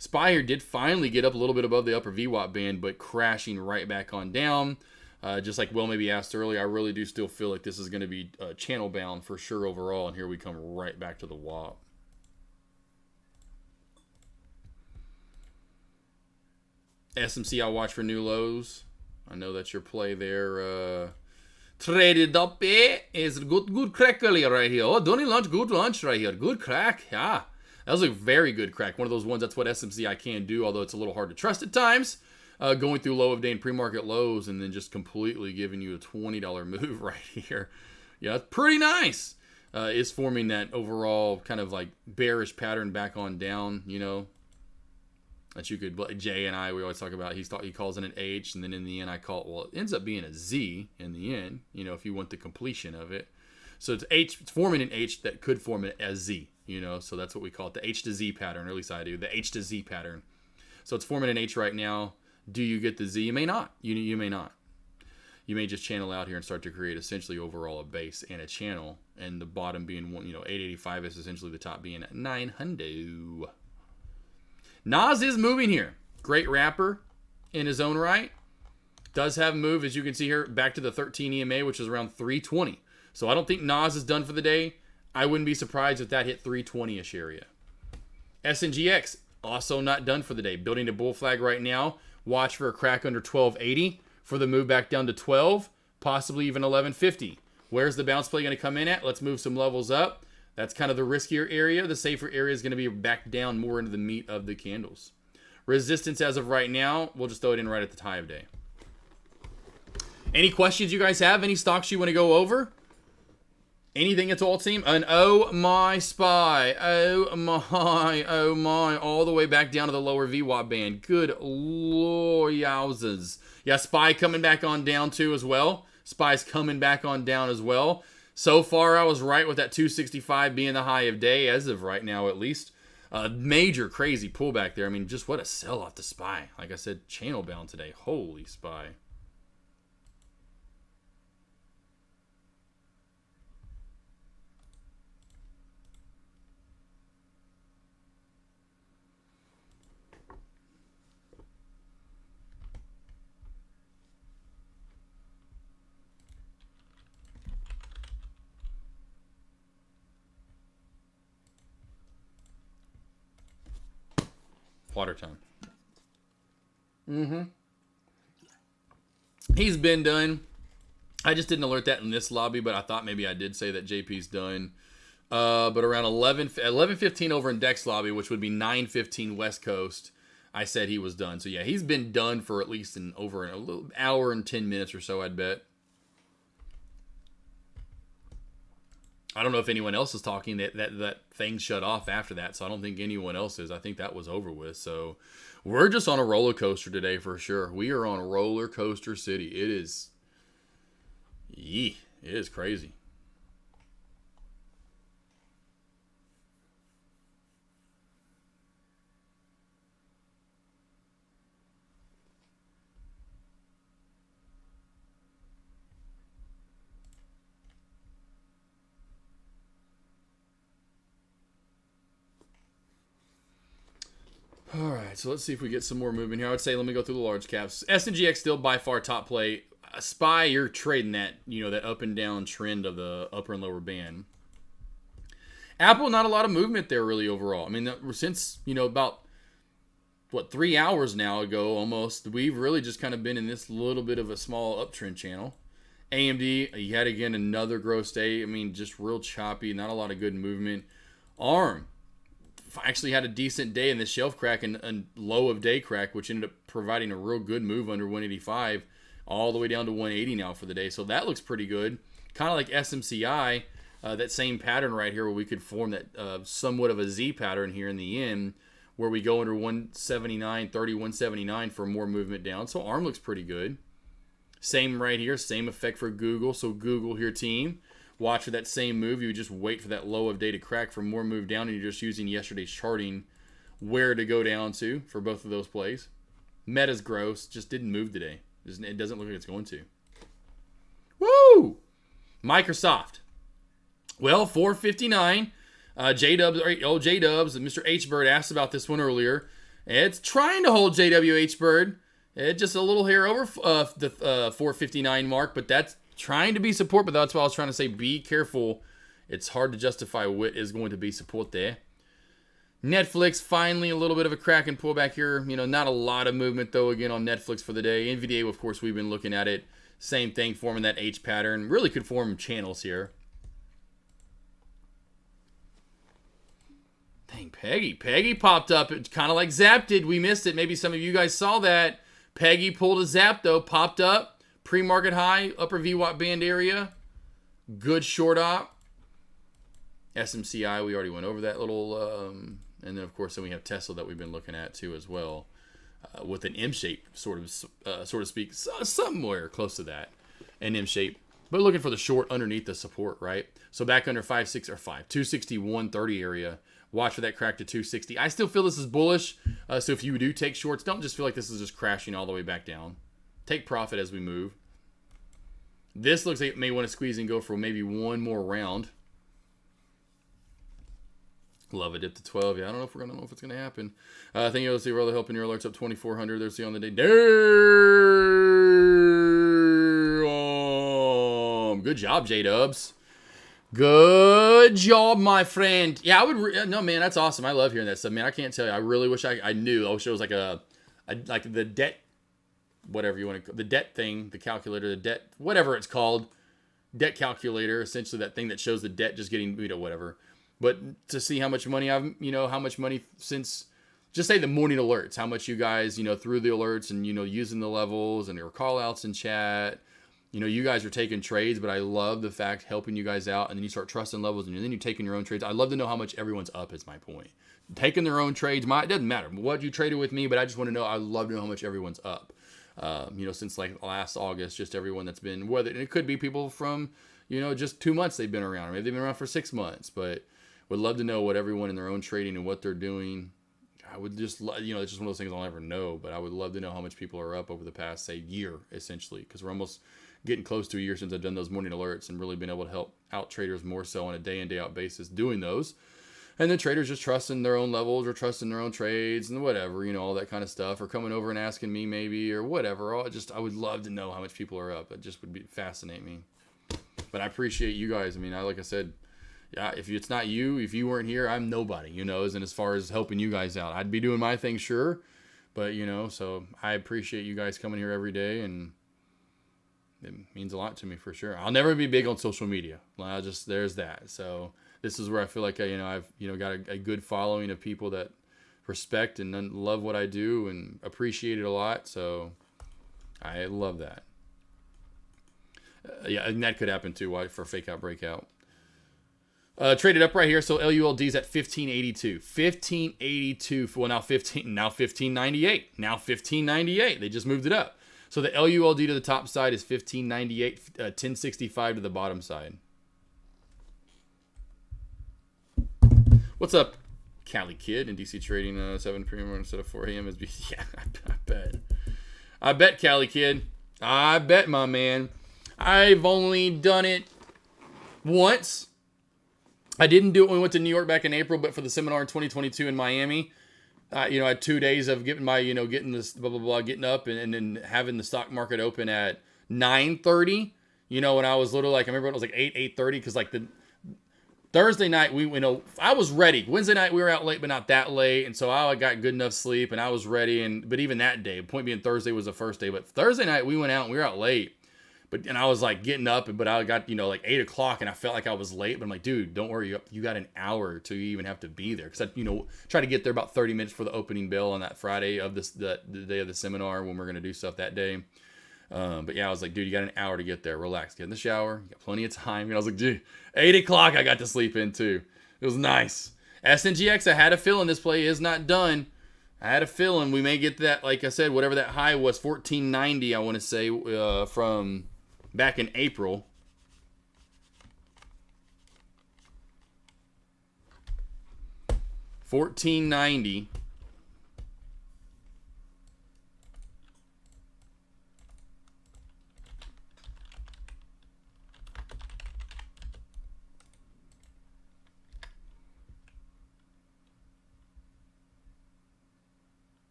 SPY here did finally get up a little bit above the upper VWAP band, but crashing right back on down. Just like Will maybe asked earlier, I really do still feel like this is going to be channel bound for sure overall. And here we come right back to the WAP. SMC, I'll watch for new lows. I know that's your play there. Traded up is good crack earlier right here. Oh, Donny lunch, good lunch right here. Good crack. Yeah, that was a very good crack. One of those ones, that's what SMCI can do, although it's a little hard to trust at times. Going through low of day and pre-market lows and then just completely giving you a $20 move right here. Yeah, it's pretty nice. Is forming that overall kind of like bearish pattern back on down, you know. That you could, Jay and I, we always talk about, he calls it an H, and then in the end I call it, well, it ends up being a Z in the end, you know, if you want the completion of it. So it's H, it's forming an H that could form it as Z, you know, so that's what we call it, the H to Z pattern, or at least I do, the H to Z pattern. So it's forming an H right now. Do you get the Z? You may not. You may not. You may just channel out here and start to create essentially overall a base and a channel, and the bottom being, 885 is essentially the top being 900. Nas is moving here. Great rapper in his own right. Does have move, as you can see here, back to the 13 EMA, which is around 320. So I don't think Nas is done for the day. I wouldn't be surprised if that hit 320-ish area. SNGX, also not done for the day. Building a bull flag right now. Watch for a crack under 1280 for the move back down to 12, possibly even 1150. Where's the bounce play going to come in at? Let's move some levels up. That's kind of the riskier area. The safer area is going to be back down more into the meat of the candles. Resistance as of right now, we'll just throw it in right at the high of day. Any questions you guys have? Any stocks you want to go over? Anything at all, team? And oh my SPY. Oh my. All the way back down to the lower VWAP band. Good lord, yowzers. Yeah, SPY coming back on down too as well. SPY's coming back on down as well. So far, I was right with that 265 being the high of day, as of right now at least. Major crazy pullback there. I mean, just what a sell off to SPY. Like I said, channel bound today. Holy SPY. Water time. He's been done. I just didn't alert that in this lobby, but I thought maybe I did say that JP's done. But around 11:15 over in Dex lobby, which would be 9:15 West Coast, I said he was done. So yeah, he's been done for at least over a little hour and 10 minutes or so, I'd bet. I don't know if anyone else is talking. That thing shut off after that, so I don't think anyone else is. I think that was over with. So we're just on a roller coaster today for sure. We are on roller coaster city. It is crazy. All right, so let's see if we get some more movement here. I would say let me go through the large caps. SNGX still by far top play. SPY, you're trading that, that up and down trend of the upper and lower band. Apple, not a lot of movement there really overall. I mean, since, about, 3 hours now ago almost, we've really just kind of been in this little bit of a small uptrend channel. AMD, yet again, another gross day. I mean, just real choppy, not a lot of good movement. ARM actually had a decent day in the shelf crack and low of day crack, which ended up providing a real good move under 185 all the way down to 180 now for the day. So that looks pretty good. Kind of like SMCI, that same pattern right here where we could form that somewhat of a Z pattern here in the end where we go under 179, 30, 179 for more movement down. So ARM looks pretty good. Same right here, same effect for Google. So Google here, team. Watch for that same move. You just wait for that low of day to crack for more move down, and you're just using yesterday's charting where to go down to for both of those plays. Meta's gross. Just didn't move today. It doesn't look like it's going to. Woo! Microsoft. Well, 459. J-Dubs, Mr. H-Bird asked about this one earlier. It's trying to hold JWH Bird. It's just a little hair over the 459 mark, but that's trying to be support. But that's why I was trying to say be careful. It's hard to justify what is going to be support there. Netflix, finally a little bit of a crack and pullback here. You know, not a lot of movement, though, again, on Netflix for the day. NVDA, of course, we've been looking at it. Same thing, forming that H pattern. Really could form channels here. Dang, Peggy. Peggy popped up. It's kind of like Zap did. We missed it. Maybe some of you guys saw that. Peggy pulled a Zap, though. Popped up. Pre-market high. Upper VWAP band area. Good short op. SMCI, we already went over that little... and then, of course, then we have Tesla that we've been looking at, too, as well. With an M shape, sort of speak. Somewhere close to that. An M shape. But looking for the short underneath the support, right? So back under 260, 130 area. Watch for that crack to 260. I still feel this is bullish. So if you do take shorts, don't just feel like this is just crashing all the way back down. Take profit as we move. This looks like it may want to squeeze and go for maybe one more round. Love it. Dip to 12. Yeah, I don't know if it's going to happen. I think you'll see rather helping your alerts up 2,400. There's the on the day. Damn. Good job, J-Dubs. Good job, my friend. Yeah, I would. No, man, that's awesome. I love hearing that stuff, man. I can't tell you. I really wish I knew. I wish it was like like the debt, whatever you want to call the debt thing, the calculator, the debt, whatever it's called, debt calculator. Essentially, that thing that shows the debt just getting, whatever. But to see how much money how much money since, just say the morning alerts, how much you guys, through the alerts and, using the levels and your call outs in chat. You guys are taking trades, but I love the fact helping you guys out, and then you start trusting levels, and then you're taking your own trades. I love to know how much everyone's up is my point. Taking their own trades, it doesn't matter what you traded with me, but I just want to know, I love to know how much everyone's up. Since like last August, just everyone that's been, and it could be people from, just 2 months they've been around, or maybe they've been around for 6 months, but would love to know what everyone in their own trading and what they're doing. I would just, it's just one of those things I'll never know, but I would love to know how much people are up over the past, say, year, essentially, because we're almost getting close to a year since I've done those morning alerts and really been able to help out traders more so on a day in, day out basis doing those. And then traders just trusting their own levels or trusting their own trades and whatever, all that kind of stuff, or coming over and asking me maybe or whatever. I would love to know how much people are up. It just would fascinate me. But I appreciate you guys. Like I said, yeah, if it's not you, if you weren't here, I'm nobody, and as far as helping you guys out, I'd be doing my thing, sure. But, so I appreciate you guys coming here every day, and it means a lot to me for sure. I'll never be big on social media. There's that. So this is where I feel like I've got a good following of people that respect and love what I do and appreciate it a lot. So I love that. Yeah, and that could happen too. Why for fake out breakout? Traded up right here. So LULD's at 1582. 1582. Well, now 1598. Now 1598. They just moved it up. So the LULD to the top side is 1598, 1065 to the bottom side. What's up, Cali Kid in DC Trading 7 p.m. instead of 4 a.m. is yeah, I bet. I bet, Cali Kid. I bet, my man. I've only done it once. I didn't do it when we went to New York back in April, but for the seminar in 2022 in Miami, I had 2 days of getting my, getting this blah, blah, blah, getting up and then having the stock market open at 9:30. When I was little, I remember it was like 8:30, because the Thursday night, I was ready. Wednesday night, we were out late, but not that late. And so I got good enough sleep and I was ready. But even that day, point being Thursday was the first day, but Thursday night we went out and we were out late. And I was getting up, but I got, 8 o'clock and I felt like I was late. But I'm like, dude, don't worry. You got an hour to even have to be there. Because I, try to get there about 30 minutes for the opening bell on that Friday of the day of the seminar when we're going to do stuff that day. But yeah, I was like, dude, you got an hour to get there. Relax. Get in the shower. You got plenty of time. And I was like, dude, 8 o'clock I got to sleep in too. It was nice. SNGX, I had a feeling this play is not done. I had a feeling we may get that, like I said, whatever that high was, 1490, I want to say, from back in April. $14.90.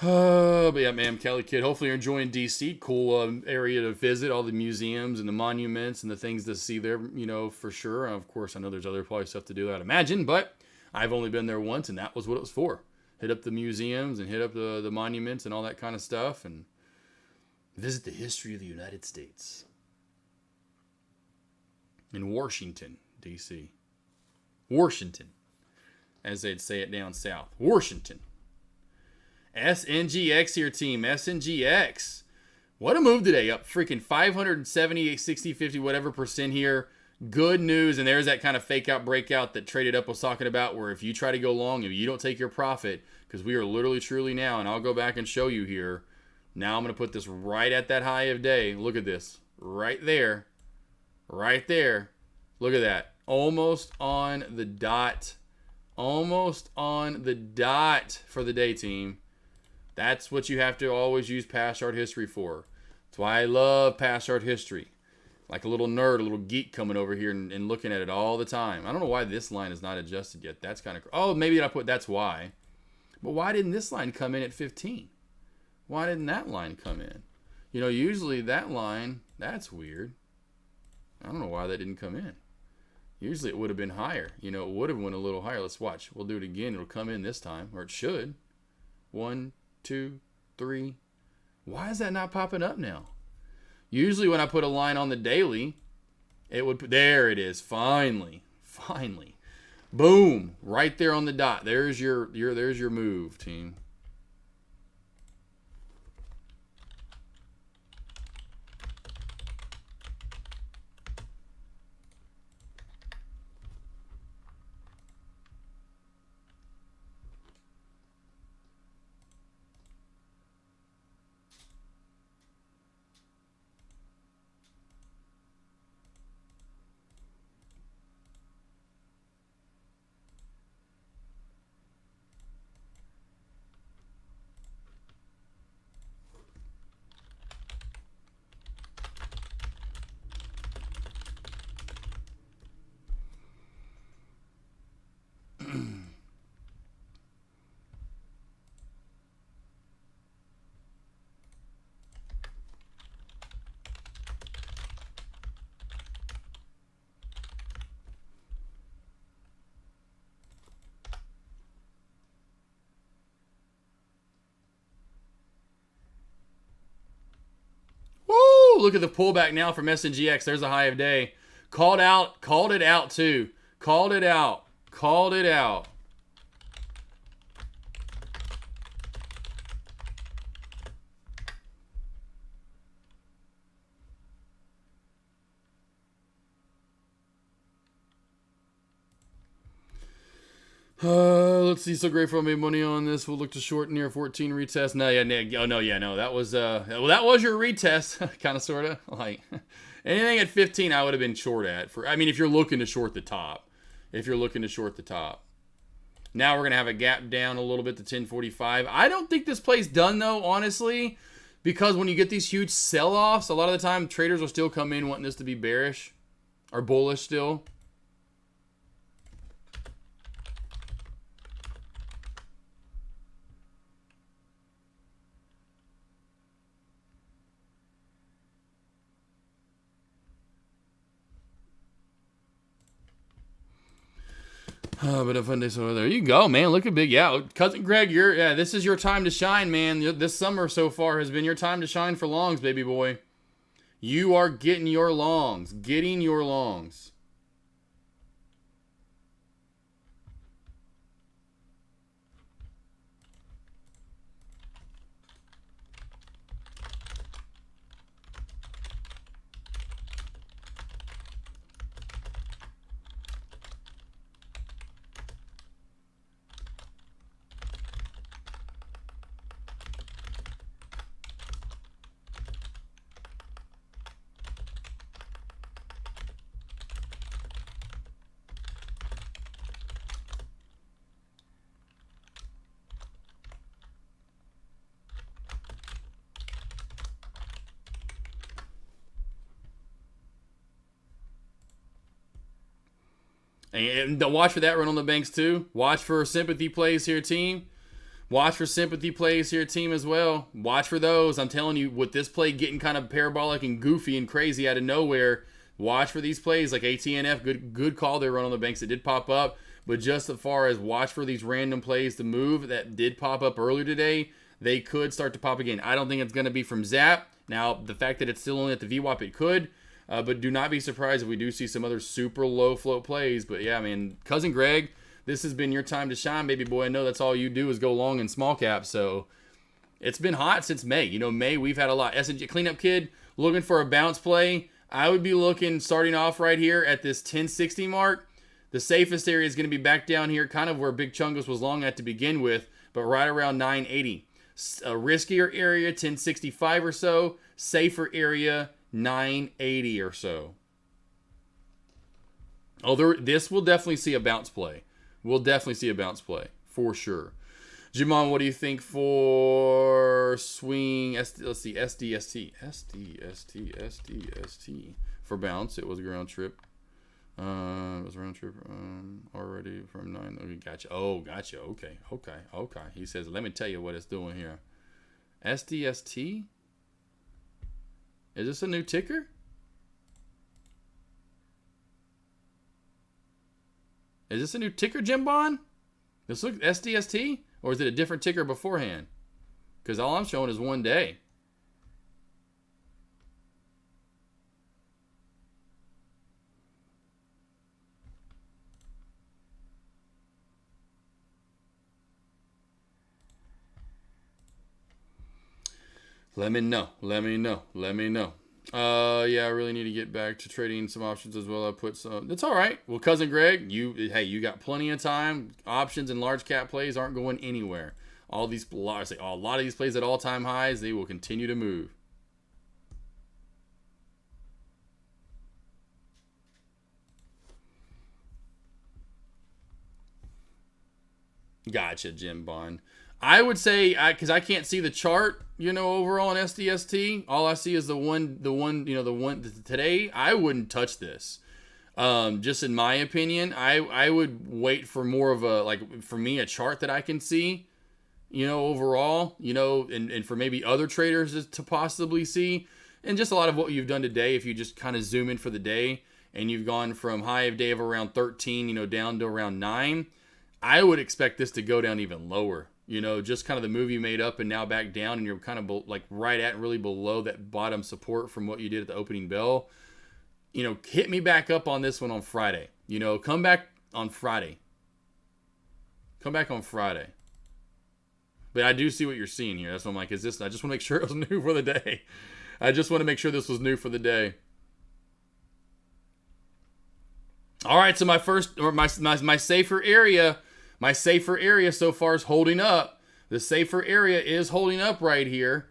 But yeah, man, Kelly Kid. Hopefully you're enjoying DC. Cool area to visit. All the museums and the monuments and the things to see there, for sure. Of course, I know there's other probably stuff to do, I'd imagine. But I've only been there once, and that was what it was for. Hit up the museums and hit up the monuments and all that kind of stuff. And visit the history of the United States. In Washington, D.C. Washington, as they'd say it down south. Washington. SNGX here, team. SNGX. What a move today. Up freaking 570, 60, 50, whatever percent here. Good news. And there's that kind of fake out breakout that Traded Up was talking about, where if you try to go long, if you don't take your profit, because we are literally, truly now, and I'll go back and show you here. Now I'm going to put this right at that high of day. Look at this. Right there. Right there. Look at that. Almost on the dot. Almost on the dot for the day, team. That's what you have to always use past chart history for. That's why I love past chart history. Like a little nerd, a little geek coming over here and looking at it all the time. I don't know why this line is not adjusted yet. That's kind of... Oh, maybe I put that's why. But why didn't this line come in at 15? Why didn't that line come in? Usually that line, that's weird. I don't know why that didn't come in. Usually it would have been higher. It would have went a little higher. Let's watch. We'll do it again. It'll come in this time, or it should. 1, 2, 3. Why is that not popping up now? Usually when I put a line on the daily, it would... There it is. Finally. Finally. Boom. Right there on the dot. There's your move, team. Look at the pullback now from SNGX. There's a high of day. Called out. Called it out, too. Called it out. Called it out. Let's see. So grateful I made money on this. We'll look to short near 14 retest. No, yeah, no. That was that was your retest, kind of, sort of. Like anything at 15, I would have been short at. If you're looking to short the top, Now we're gonna have a gap down a little bit to 1045. I don't think this play's done though, honestly, because when you get these huge sell-offs, a lot of the time traders will still come in wanting this to be bearish or bullish still. But a fun day, so there you go, man. Look at big, yeah, cousin Greg. This is your time to shine, man. This summer so far has been your time to shine for longs, baby boy. You are getting your longs, And watch for that run on the banks too. Watch for sympathy plays here, team. Watch for sympathy plays here, team, as well. Watch for those. I'm telling you, with this play getting kind of parabolic and goofy and crazy out of nowhere, watch for these plays like ATNF. Good call there, run on the banks. It did pop up. But just as far as watch for these random plays to move that did pop up earlier today, they could start to pop again. I don't think it's going to be from Zap. Now, the fact that it's still only at the VWAP, it could. But do not be surprised if we do see some other super low float plays. But yeah, man, Cousin Greg, this has been your time to shine, baby boy. I know that's all you do is go long in small cap. So it's been hot since May. You know, May, we've had a lot. SNG Cleanup Kid, looking for a bounce play. I would be looking, starting off right here at this 1060 mark. The safest area is going to be back down here, kind of where Big Chungus was long at to begin with, but right around 980. A riskier area, 1065 or so. Safer area, 980 or so. This will definitely see a bounce play. We'll definitely see a bounce play, for sure. Jimon, what do you think for swing? Let's see, SDST for bounce. It was a ground trip. It was a round trip already from 9. Okay, gotcha. Oh, gotcha. Okay. He says, let me tell you what it's doing here. SDST? Is this a new ticker? Is this a new ticker, Jim Bond? This looks SDST? Or is it a different ticker beforehand? Because all I'm showing is 1 day. Let me know. Yeah, I really need to get back to trading some options as well. I put some. That's all right. Well, Cousin Greg, you got plenty of time. Options and large cap plays aren't going anywhere. A lot of these plays at all-time highs, they will continue to move. Gotcha, Jim Bond. I would say, because I can't see the chart, overall on SDST. All I see is the one today. I wouldn't touch this. Just in my opinion, I would wait for more of for me, a chart that I can see, overall, and for maybe other traders to possibly see. And just a lot of what you've done today, if you just kind of zoom in for the day and you've gone from high of day of around 13, down to around 9, I would expect this to go down even lower. Just kind of the move you made up and now back down, and you're kind of right at really below that bottom support from what you did at the opening bell. Hit me back up on this one on Friday. Come back on Friday. But I do see what you're seeing here. That's what I'm like, I just want to make sure it was new for the day. I just want to make sure this was new for the day. All right, so my safer area. My safer area so far is holding up. The safer area is holding up right here.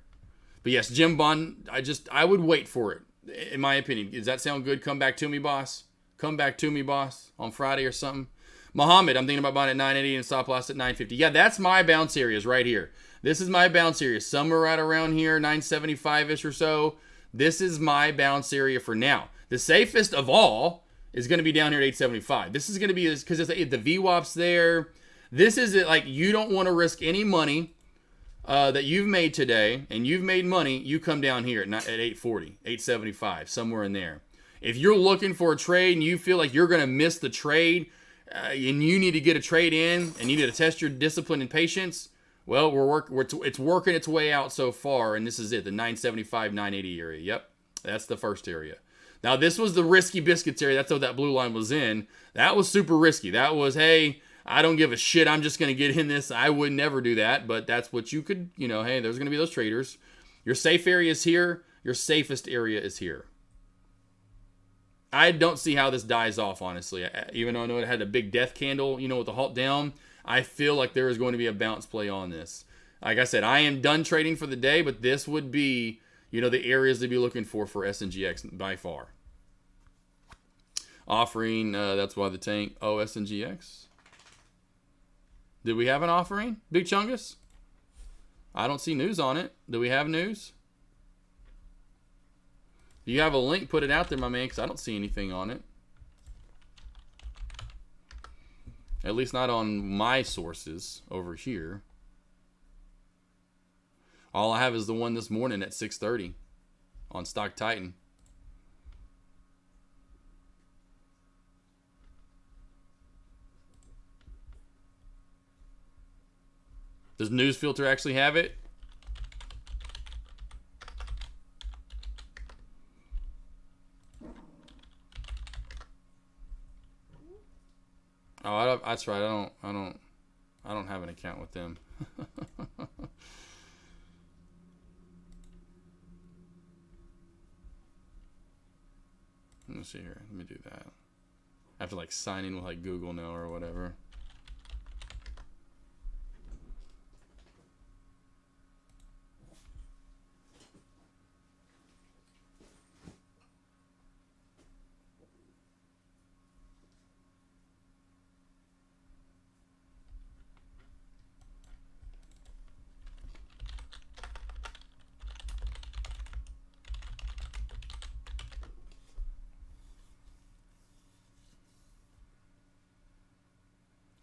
But yes, Jim Bond, I would wait for it, in my opinion. Does that sound good? Come back to me, boss. On Friday or something. Muhammad, I'm thinking about buying at 980 and stop loss at 950. Yeah, that's my bounce areas right here. This is my bounce area. Somewhere right around here, 975-ish or so. This is my bounce area for now. The safest of all is going to be down here at 875. This is going to be, because the VWAP's there. This is it. You don't want to risk any money that you've made today, and you've made money. You come down here at 840, 875, somewhere in there. If you're looking for a trade and you feel like you're going to miss the trade, and you need to get a trade in, and you need to test your discipline and patience, well, it's working its way out so far, and this is it, the 975, 980 area. Yep, that's the first area. Now, this was the risky biscuits area. That's what that blue line was in. That was super risky. That was, hey, I don't give a shit. I'm just going to get in this. I would never do that, but that's what you could, hey, there's going to be those traders. Your safe area is here. Your safest area is here. I don't see how this dies off, honestly. Even though I know it had a big death candle, with the halt down, I feel like there is going to be a bounce play on this. Like I said, I am done trading for the day, but this would be, the areas to be looking for SNGX by far. Offering, that's why the tank. Oh, SNGX. Did we have an offering? Big Chungus? I don't see news on it. Do we have news? Do you have a link? Put it out there, my man, because I don't see anything on it. At least not on my sources over here. All I have is the one this morning at 6:30 on Stock Titan. Does News Filter actually have it? Oh, that's right. I don't have an account with them. Let me see here. Let me do that. I have to like sign in with like Google now or whatever.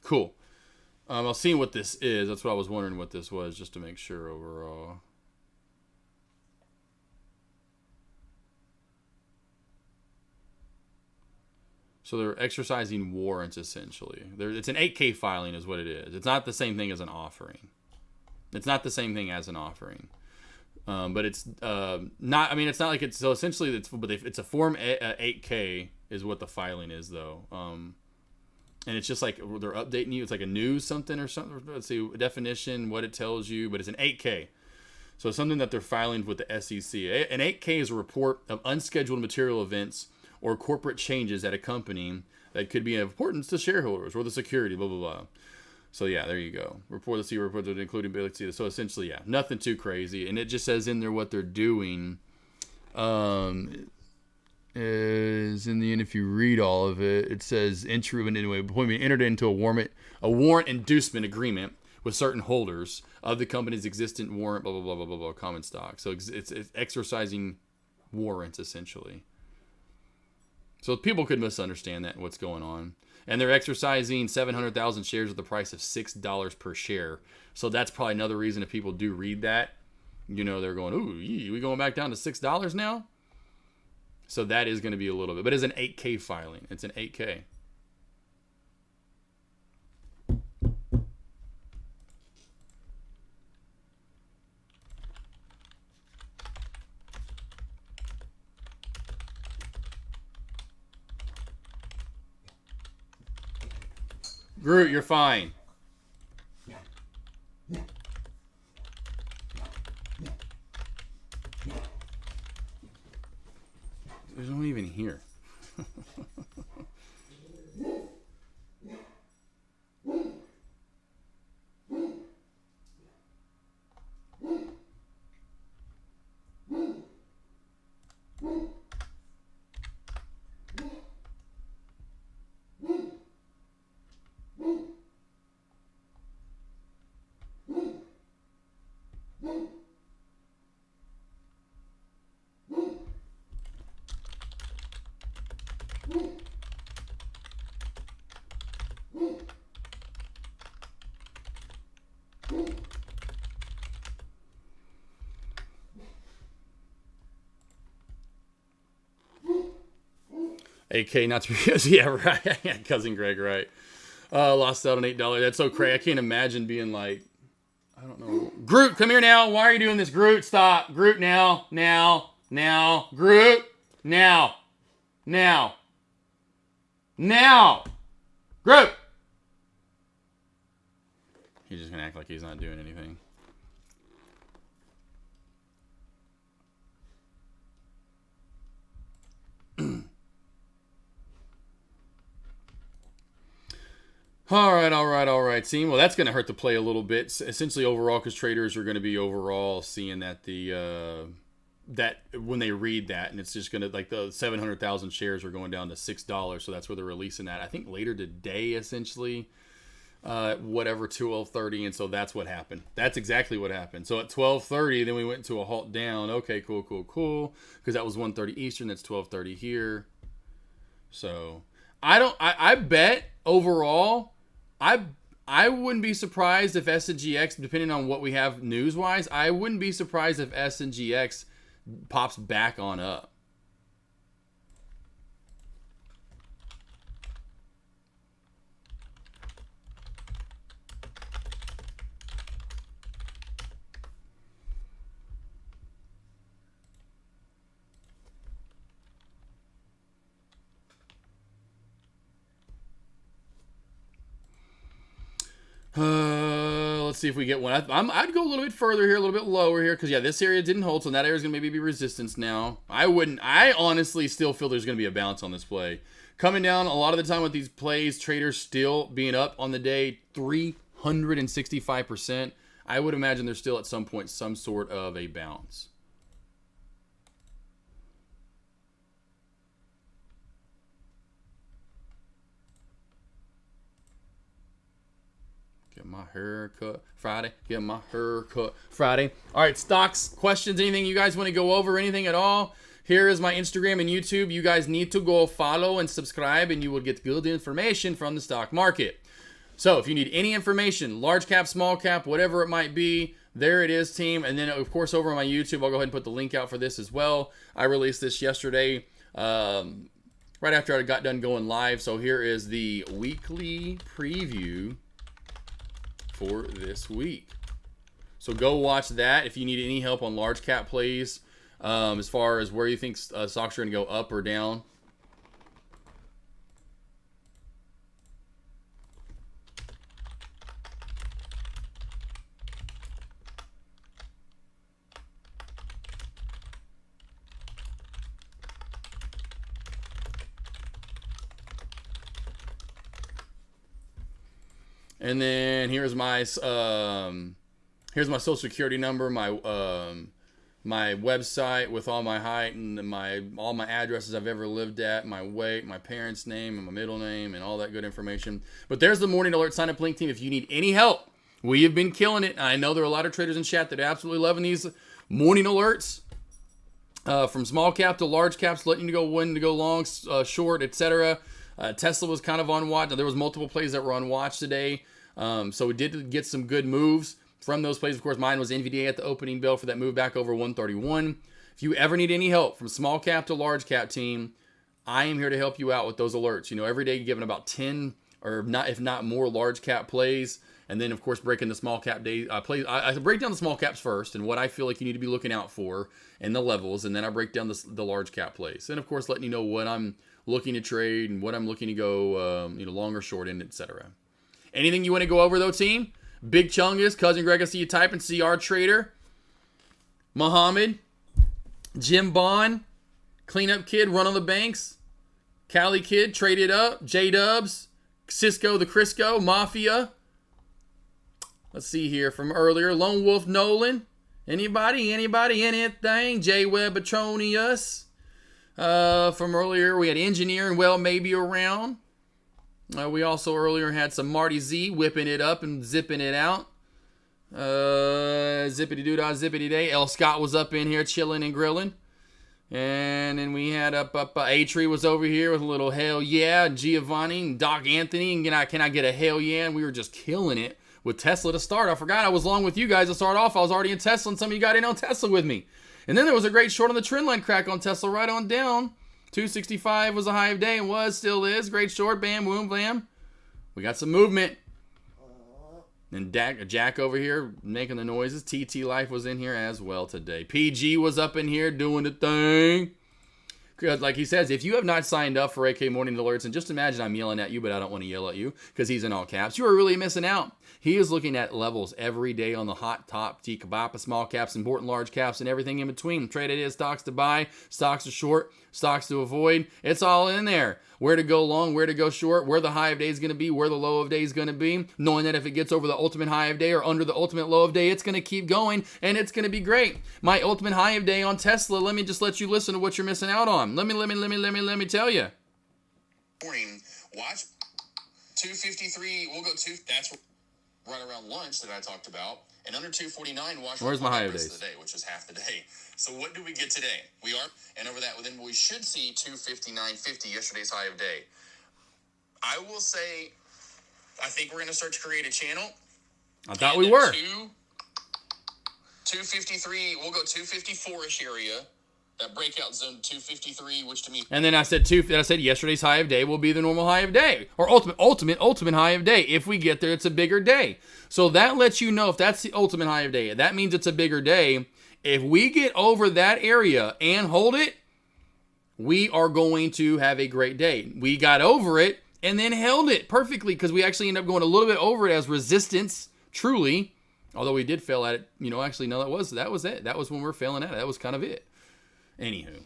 Cool. I was seeing what this is. That's what I was wondering what this was, just to make sure overall. So they're exercising warrants, essentially. It's an 8K filing is what it is. It's not the same thing as an offering. It's not the same thing as an offering. But it's not, I mean, it's not like it's, so essentially it's a Form 8K is what the filing is, though. And it's just like they're updating you. It's like a news something or something. Let's see, definition, what it tells you. But it's an 8K. So it's something that they're filing with the SEC. An 8K is a report of unscheduled material events or corporate changes at a company that could be of importance to shareholders or the security, blah, blah, blah. So yeah, there you go. Report the CEO report, including, so essentially, yeah, nothing too crazy. And it just says in there what they're doing. Is in the end, if you read all of it, it says entered into a warrant inducement agreement with certain holders of the company's existent warrant, blah blah blah blah blah blah, common stock. So it's exercising warrants essentially. So people could misunderstand that and what's going on. And they're exercising 700,000 shares at the price of $6 per share. So that's probably another reason if people do read that, you know, they're going, ooh, we going back down to $6 now? So that is going to be a little bit. But it's an 8K filing. It's an 8K. Groot, you're fine. There's no one even here. AK, not to be, yeah, right. Yeah, Cousin Greg, right. Lost out on $8. That's so crazy. I can't imagine being like, I don't know. Groot, come here now. Why are you doing this? Groot, stop. Groot, now. Groot, now. Groot. He's just going to act like he's not doing anything. All right. See, well, that's going to hurt the play a little bit. Essentially, overall, because traders are going to be overall seeing that that when they read that, and it's just going to, like, the 700,000 shares are going down to $6. So that's where they're releasing that. I think later today, essentially, whatever, 12:30, and so that's what happened. That's exactly what happened. So at 12:30, then we went into a halt down. Okay, cool, because that was 1:30 Eastern. That's 12:30 here. So I bet overall, I wouldn't be surprised if S&GX, depending on what we have news-wise, I wouldn't be surprised if S&GX pops back on up. Let's see if we get one. I'd go a little bit further here, a little bit lower here, because yeah, this area didn't hold, so that area is gonna maybe be resistance now. I honestly still feel there's gonna be a bounce on this play. Coming down a lot of the time with these plays, traders still being up on the day 365%. I would imagine there's still at some point some sort of a bounce. Get my haircut Friday. Get my haircut Friday. All right, stocks, questions, anything you guys want to go over, anything at all? Here is my Instagram and YouTube. You guys need to go follow and subscribe, and you will get good information from the stock market. So if you need any information, large cap, small cap, whatever it might be, there it is, team. And then, of course, over on my YouTube, I'll go ahead and put the link out for this as well. I released this yesterday, right after I got done going live. So here is the weekly preview for this week. So go watch that if you need any help on large cap plays, as far as where you think stocks are going to go up or down. And then here's my social security number, my website with all my height and all my addresses I've ever lived at, my weight, my parents' name and my middle name and all that good information. But there's the morning alert sign up link, team. If you need any help, we have been killing it. I know there are a lot of traders in chat that are absolutely loving these morning alerts, from small cap to large caps, letting you go when to go long, short, etc. Tesla was kind of on watch. Now, there was multiple plays that were on watch today. So we did get some good moves from those plays. Of course, mine was NVDA at the opening bell for that move back over 131. If you ever need any help from small cap to large cap, team, I am here to help you out with those alerts. You know, every day you're giving about 10 or not, if not more, large cap plays. And then, of course, breaking the small cap day plays. I break down the small caps first and what I feel like you need to be looking out for and the levels. And then I break down the large cap plays. And, of course, letting you know what I'm looking to trade and what I'm looking to go, long or short in, etc. Anything you want to go over, though, team? Big Chungus, Cousin Greg, I see you typing. CR Trader, Muhammad, Jim Bond, Cleanup Kid, Run on the Banks, Cali Kid, Trade It Up, J-Dubs, Cisco the Crisco, Mafia. Let's see here from earlier. Lone Wolf Nolan. Anybody, anything? J Web Petronius. From earlier, we had Engineer and Well Maybe Around. We also earlier had some Marty Z whipping it up and zipping it out. Zippity doo dah, zippity day. L. Scott was up in here chilling and grilling. And then we had up A-Tree was over here with a little hell yeah. Giovanni and Doc Anthony. And can I get a hell yeah? And we were just killing it with Tesla to start. I forgot I was long with you guys to start off. I was already in Tesla and some of you got in on Tesla with me. And then there was a great short on the trend line crack on Tesla right on down. 265 was a high of day and still is. Great short. Bam, boom, blam. We got some movement. And Jack over here making the noises. TT Life was in here as well today. PG was up in here doing the thing. Like he says, if you have not signed up for AK Morning Alerts, and just imagine I'm yelling at you, but I don't want to yell at you because he's in all caps, you are really missing out. He is looking at levels every day on the hot top, T-Kabapa, small caps, important large caps, and everything in between. Trade ideas, stocks to buy, stocks to short, stocks to avoid. It's all in there. Where to go long, where to go short, where the high of day is going to be, where the low of day is going to be. Knowing that if it gets over the ultimate high of day or under the ultimate low of day, it's going to keep going, and it's going to be great. My ultimate high of day on Tesla, let me just let you listen to what you're missing out on. Let me tell you. Morning, watch 253. We'll go two. That's right around lunch that I talked about. And under 249, watch. Where's my high of days? Of the day, which is half the day. So what do we get today? We are, and over that, then we should see 259.50, yesterday's high of day. I will say, I think we're going to start to create a channel. I thought we were. 253, we'll go 254-ish area. That breakout zone 253, which to me... And then I said yesterday's high of day will be the normal high of day. Or ultimate high of day. If we get there, it's a bigger day. So that lets you know if that's the ultimate high of day. That means it's a bigger day. If we get over that area and hold it, we are going to have a great day. We got over it and then held it perfectly because we actually ended up going a little bit over it as resistance, truly. Although we did fail at it. Actually, no, that was it. That was when we were failing at it. That was kind of it. Anywho,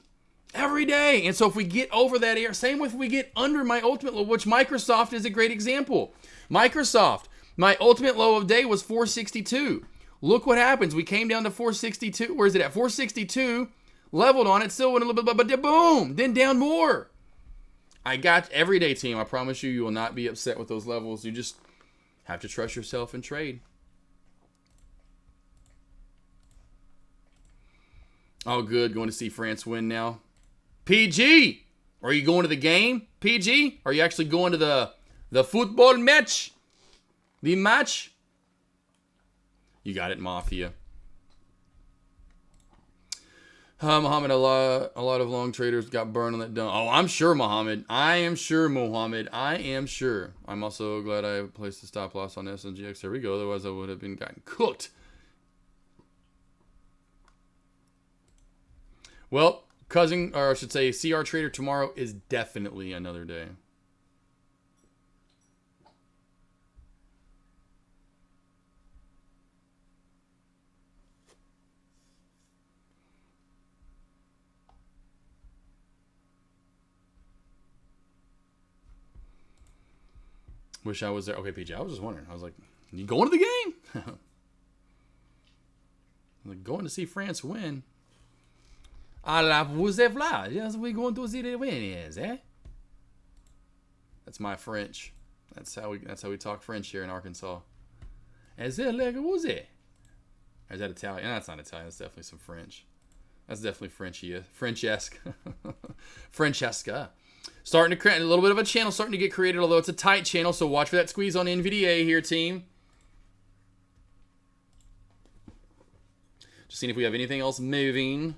every day. And so if we get over that area, same with if we get under my ultimate low, which Microsoft is a great example. Microsoft, my ultimate low of day was 462. Look what happens. We came down to 462. Where is it at? 462, leveled on it, still went a little bit, but boom, then down more. I got everyday team. I promise you, you will not be upset with those levels. You just have to trust yourself and trade. Oh, good. Going to see France win now. PG! Are you going to the game, PG? Are you actually going to the football match? The match? You got it, Mafia. Muhammad, a lot of long traders got burned on that dump. Oh, I'm sure, Muhammad. I am sure, Muhammad. I am sure. I'm also glad I placed the stop loss on SNGX. There we go. Otherwise, I would have been gotten cooked. Well, cousin, or I should say, CR Trader tomorrow is definitely another day. Wish I was there. Okay, PJ, I was just wondering. I was like, you going to the game? I'm like, going to see France win. Alors, vous êtes là. Yes, we going to see the win is, eh? That's my French. That's how we talk French here in Arkansas. Is it like who's it? Or is that Italian? No, that's not Italian. That's definitely some French. That's definitely French-esque. Francesca. Starting to create a little bit of a channel starting to get created, although it's a tight channel, so watch for that squeeze on NVDA here, team. Just seeing if we have anything else moving.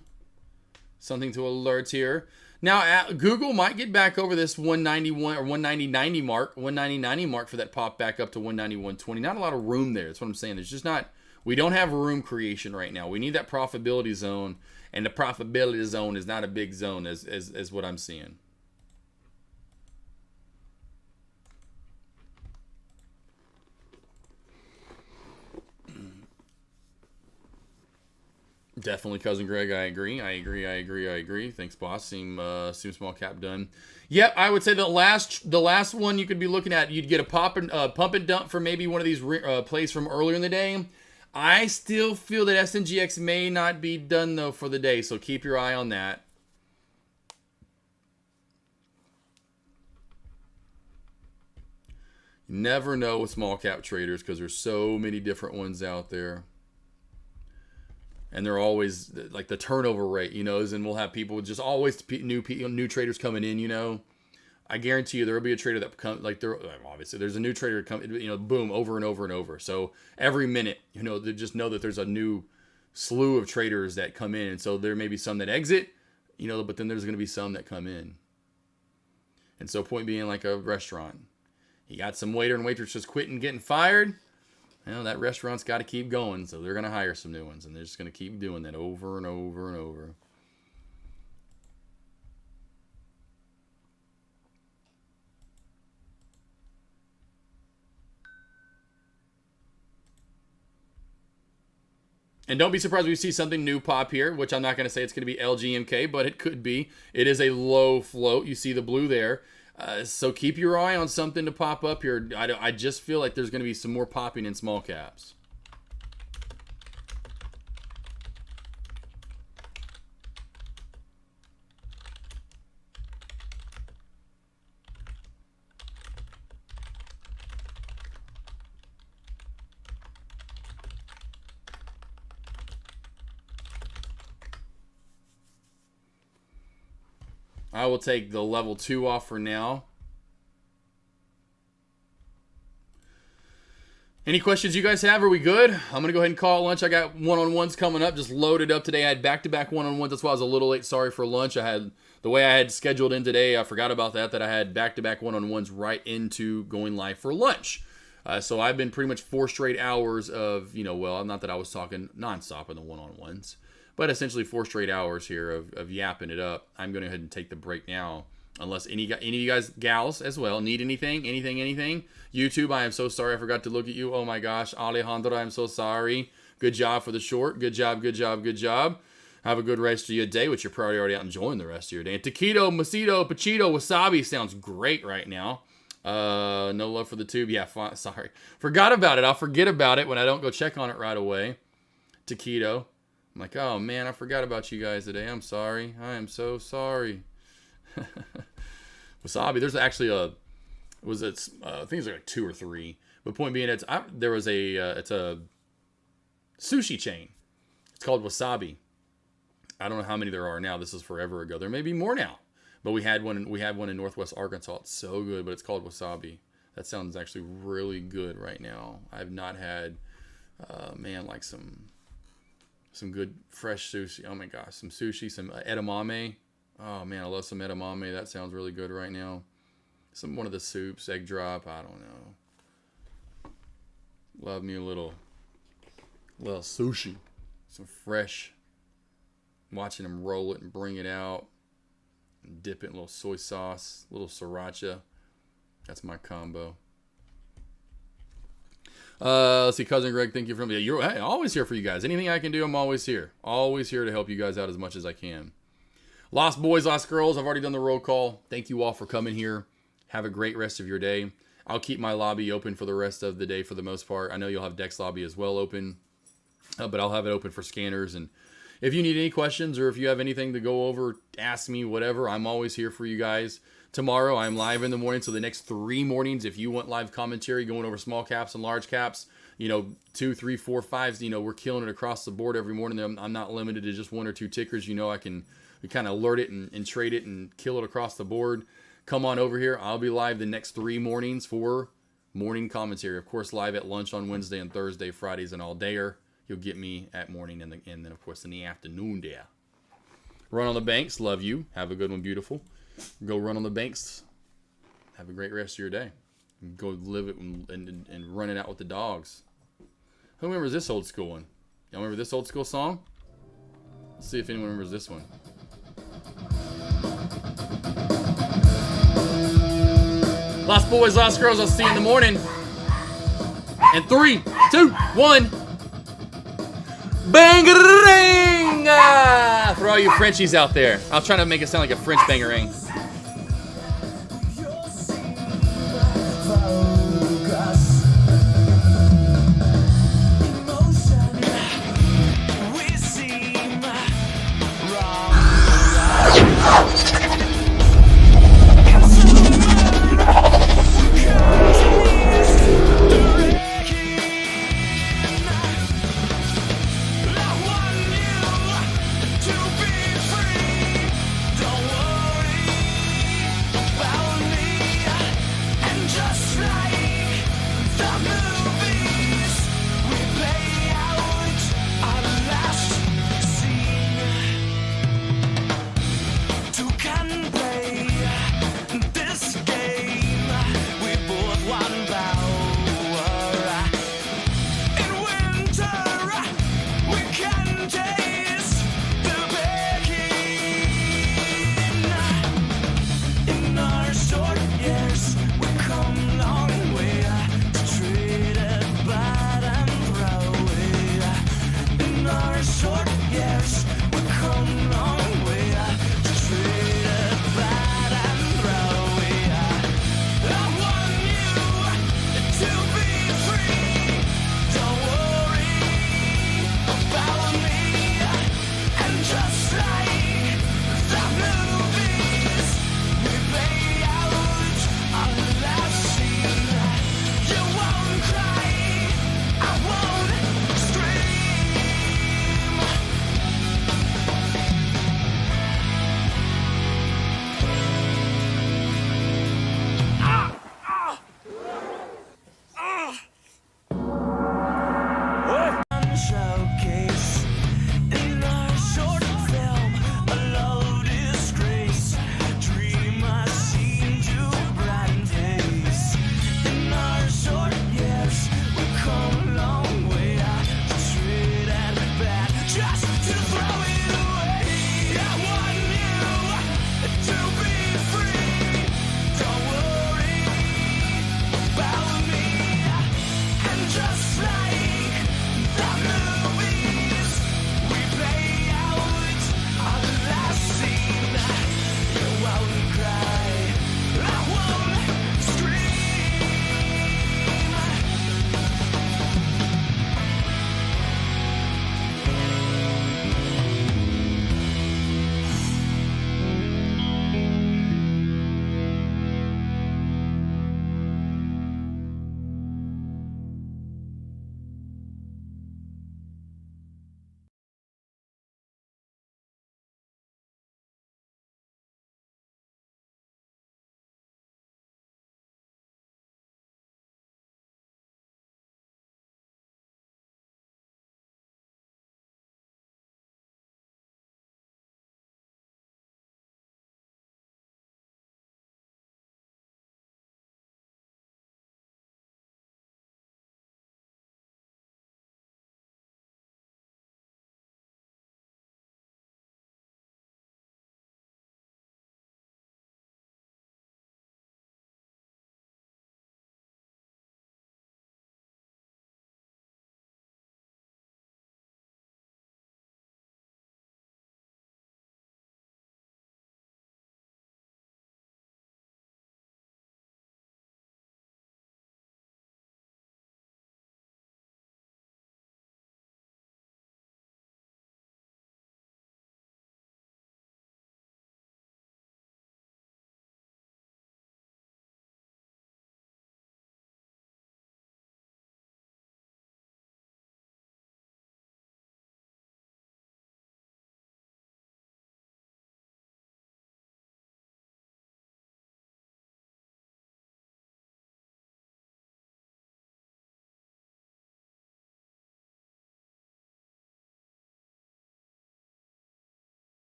Something to alert here. Now, Google might get back over this 191 or 190.90 mark, 190.90 mark for that pop back up to 191.20. Not a lot of room there. That's what I'm saying. There's just not, we don't have room creation right now. We need that profitability zone, and the profitability zone is not a big zone as what I'm seeing. Definitely, Cousin Greg. I agree. Thanks, boss. Seem small cap done. Yep, I would say the last one you could be looking at, you'd get a pump and dump for maybe one of these plays from earlier in the day. I still feel that SNGX may not be done though for the day, so keep your eye on that. You never know with small cap traders because there's so many different ones out there. And they're always like the turnover rate, and we'll have people just always new traders coming in, I guarantee you there will be a trader that comes, like obviously there's a new trader coming, boom, over and over and over. So every minute, they just know that there's a new slew of traders that come in. And so there may be some that exit, but then there's going to be some that come in. And so point being, like a restaurant, you got some waiter and waitress just quitting, getting fired. That restaurant's got to keep going, so they're going to hire some new ones, and they're just going to keep doing that over and over and over. And don't be surprised if we see something new pop here, which I'm not going to say it's going to be LGMK, but it could be. It is a low float. You see the blue there. So keep your eye on something to pop up here. I just feel like there's going to be some more popping in small caps. I will take the level 2 off for now. Any questions you guys have? Are we good? I'm going to go ahead and call it lunch. I got one-on-ones coming up. Just loaded up today. I had back-to-back one-on-ones. That's why I was a little late. Sorry for lunch. The way I had scheduled in today, I forgot about that I had back-to-back one-on-ones right into going live for lunch. So I've been pretty much 4 straight hours of, well, not that I was talking nonstop in the one-on-ones, but essentially 4 straight hours here of yapping it up. I'm going to go ahead and take the break now. Unless any of you guys, gals as well, need anything. YouTube, I am so sorry. I forgot to look at you. Oh my gosh. Alejandro, I'm so sorry. Good job for the short. Good job. Have a good rest of your day, which you're probably already out enjoying the rest of your day. And taquito, masito, pachito, wasabi sounds great right now. No love for the tube. Yeah, sorry. Forgot about it. I'll forget about it when I don't go check on it right away. Taquito. I'm like, oh man, I forgot about you guys today. I'm sorry. I am so sorry. Wasabi. There's actually I think it's like 2 or 3. But point being, it's a sushi chain. It's called Wasabi. I don't know how many there are now. This is forever ago. There may be more now. But we had one in Northwest Arkansas. It's so good, but it's called Wasabi. That sounds actually really good right now. I've not had like some good fresh sushi. Oh my gosh, some sushi, some edamame. Oh man, I love some edamame. That sounds really good right now. One of the soups, egg drop, I don't know. Love me a little sushi. Some fresh. Watching them roll it and bring it out. And dip it in a little soy sauce, a little sriracha. That's my combo. Let's see, Cousin Greg, thank you for me. You're always here for you guys. Anything I can do, I'm always here. Always here to help you guys out as much as I can. Lost boys, lost girls, I've already done the roll call. Thank you all for coming here. Have a great rest of your day. I'll keep my lobby open for the rest of the day for the most part. I know you'll have Dex lobby as well open, but I'll have it open for scanners. And if you need any questions or if you have anything to go over, ask me, whatever. I'm always here for you guys. Tomorrow, I'm live in the morning, so the next 3 mornings, if you want live commentary going over small caps and large caps, 2, 3, 4, 5s, we're killing it across the board every morning. I'm not limited to just 1 or 2 tickers. I can kind of alert it and trade it and kill it across the board. Come on over here. I'll be live the next 3 mornings for morning commentary. Of course, live at lunch on Wednesday and Thursday, Fridays, and all dayer. You'll get me at morning and then, of course, in the afternoon there. Run on the banks. Love you. Have a good one, beautiful. Go run on the banks. Have a great rest of your day. Go live it and run it out with the dogs. Who remembers this old school one? Y'all remember this old school song? Let's see if anyone remembers this one. Lost boys, lost girls. I'll see you in the morning. And 3, 2, 1. Bang-a-ring! For all you Frenchies out there. I'll try to make it sound like a French bangarang.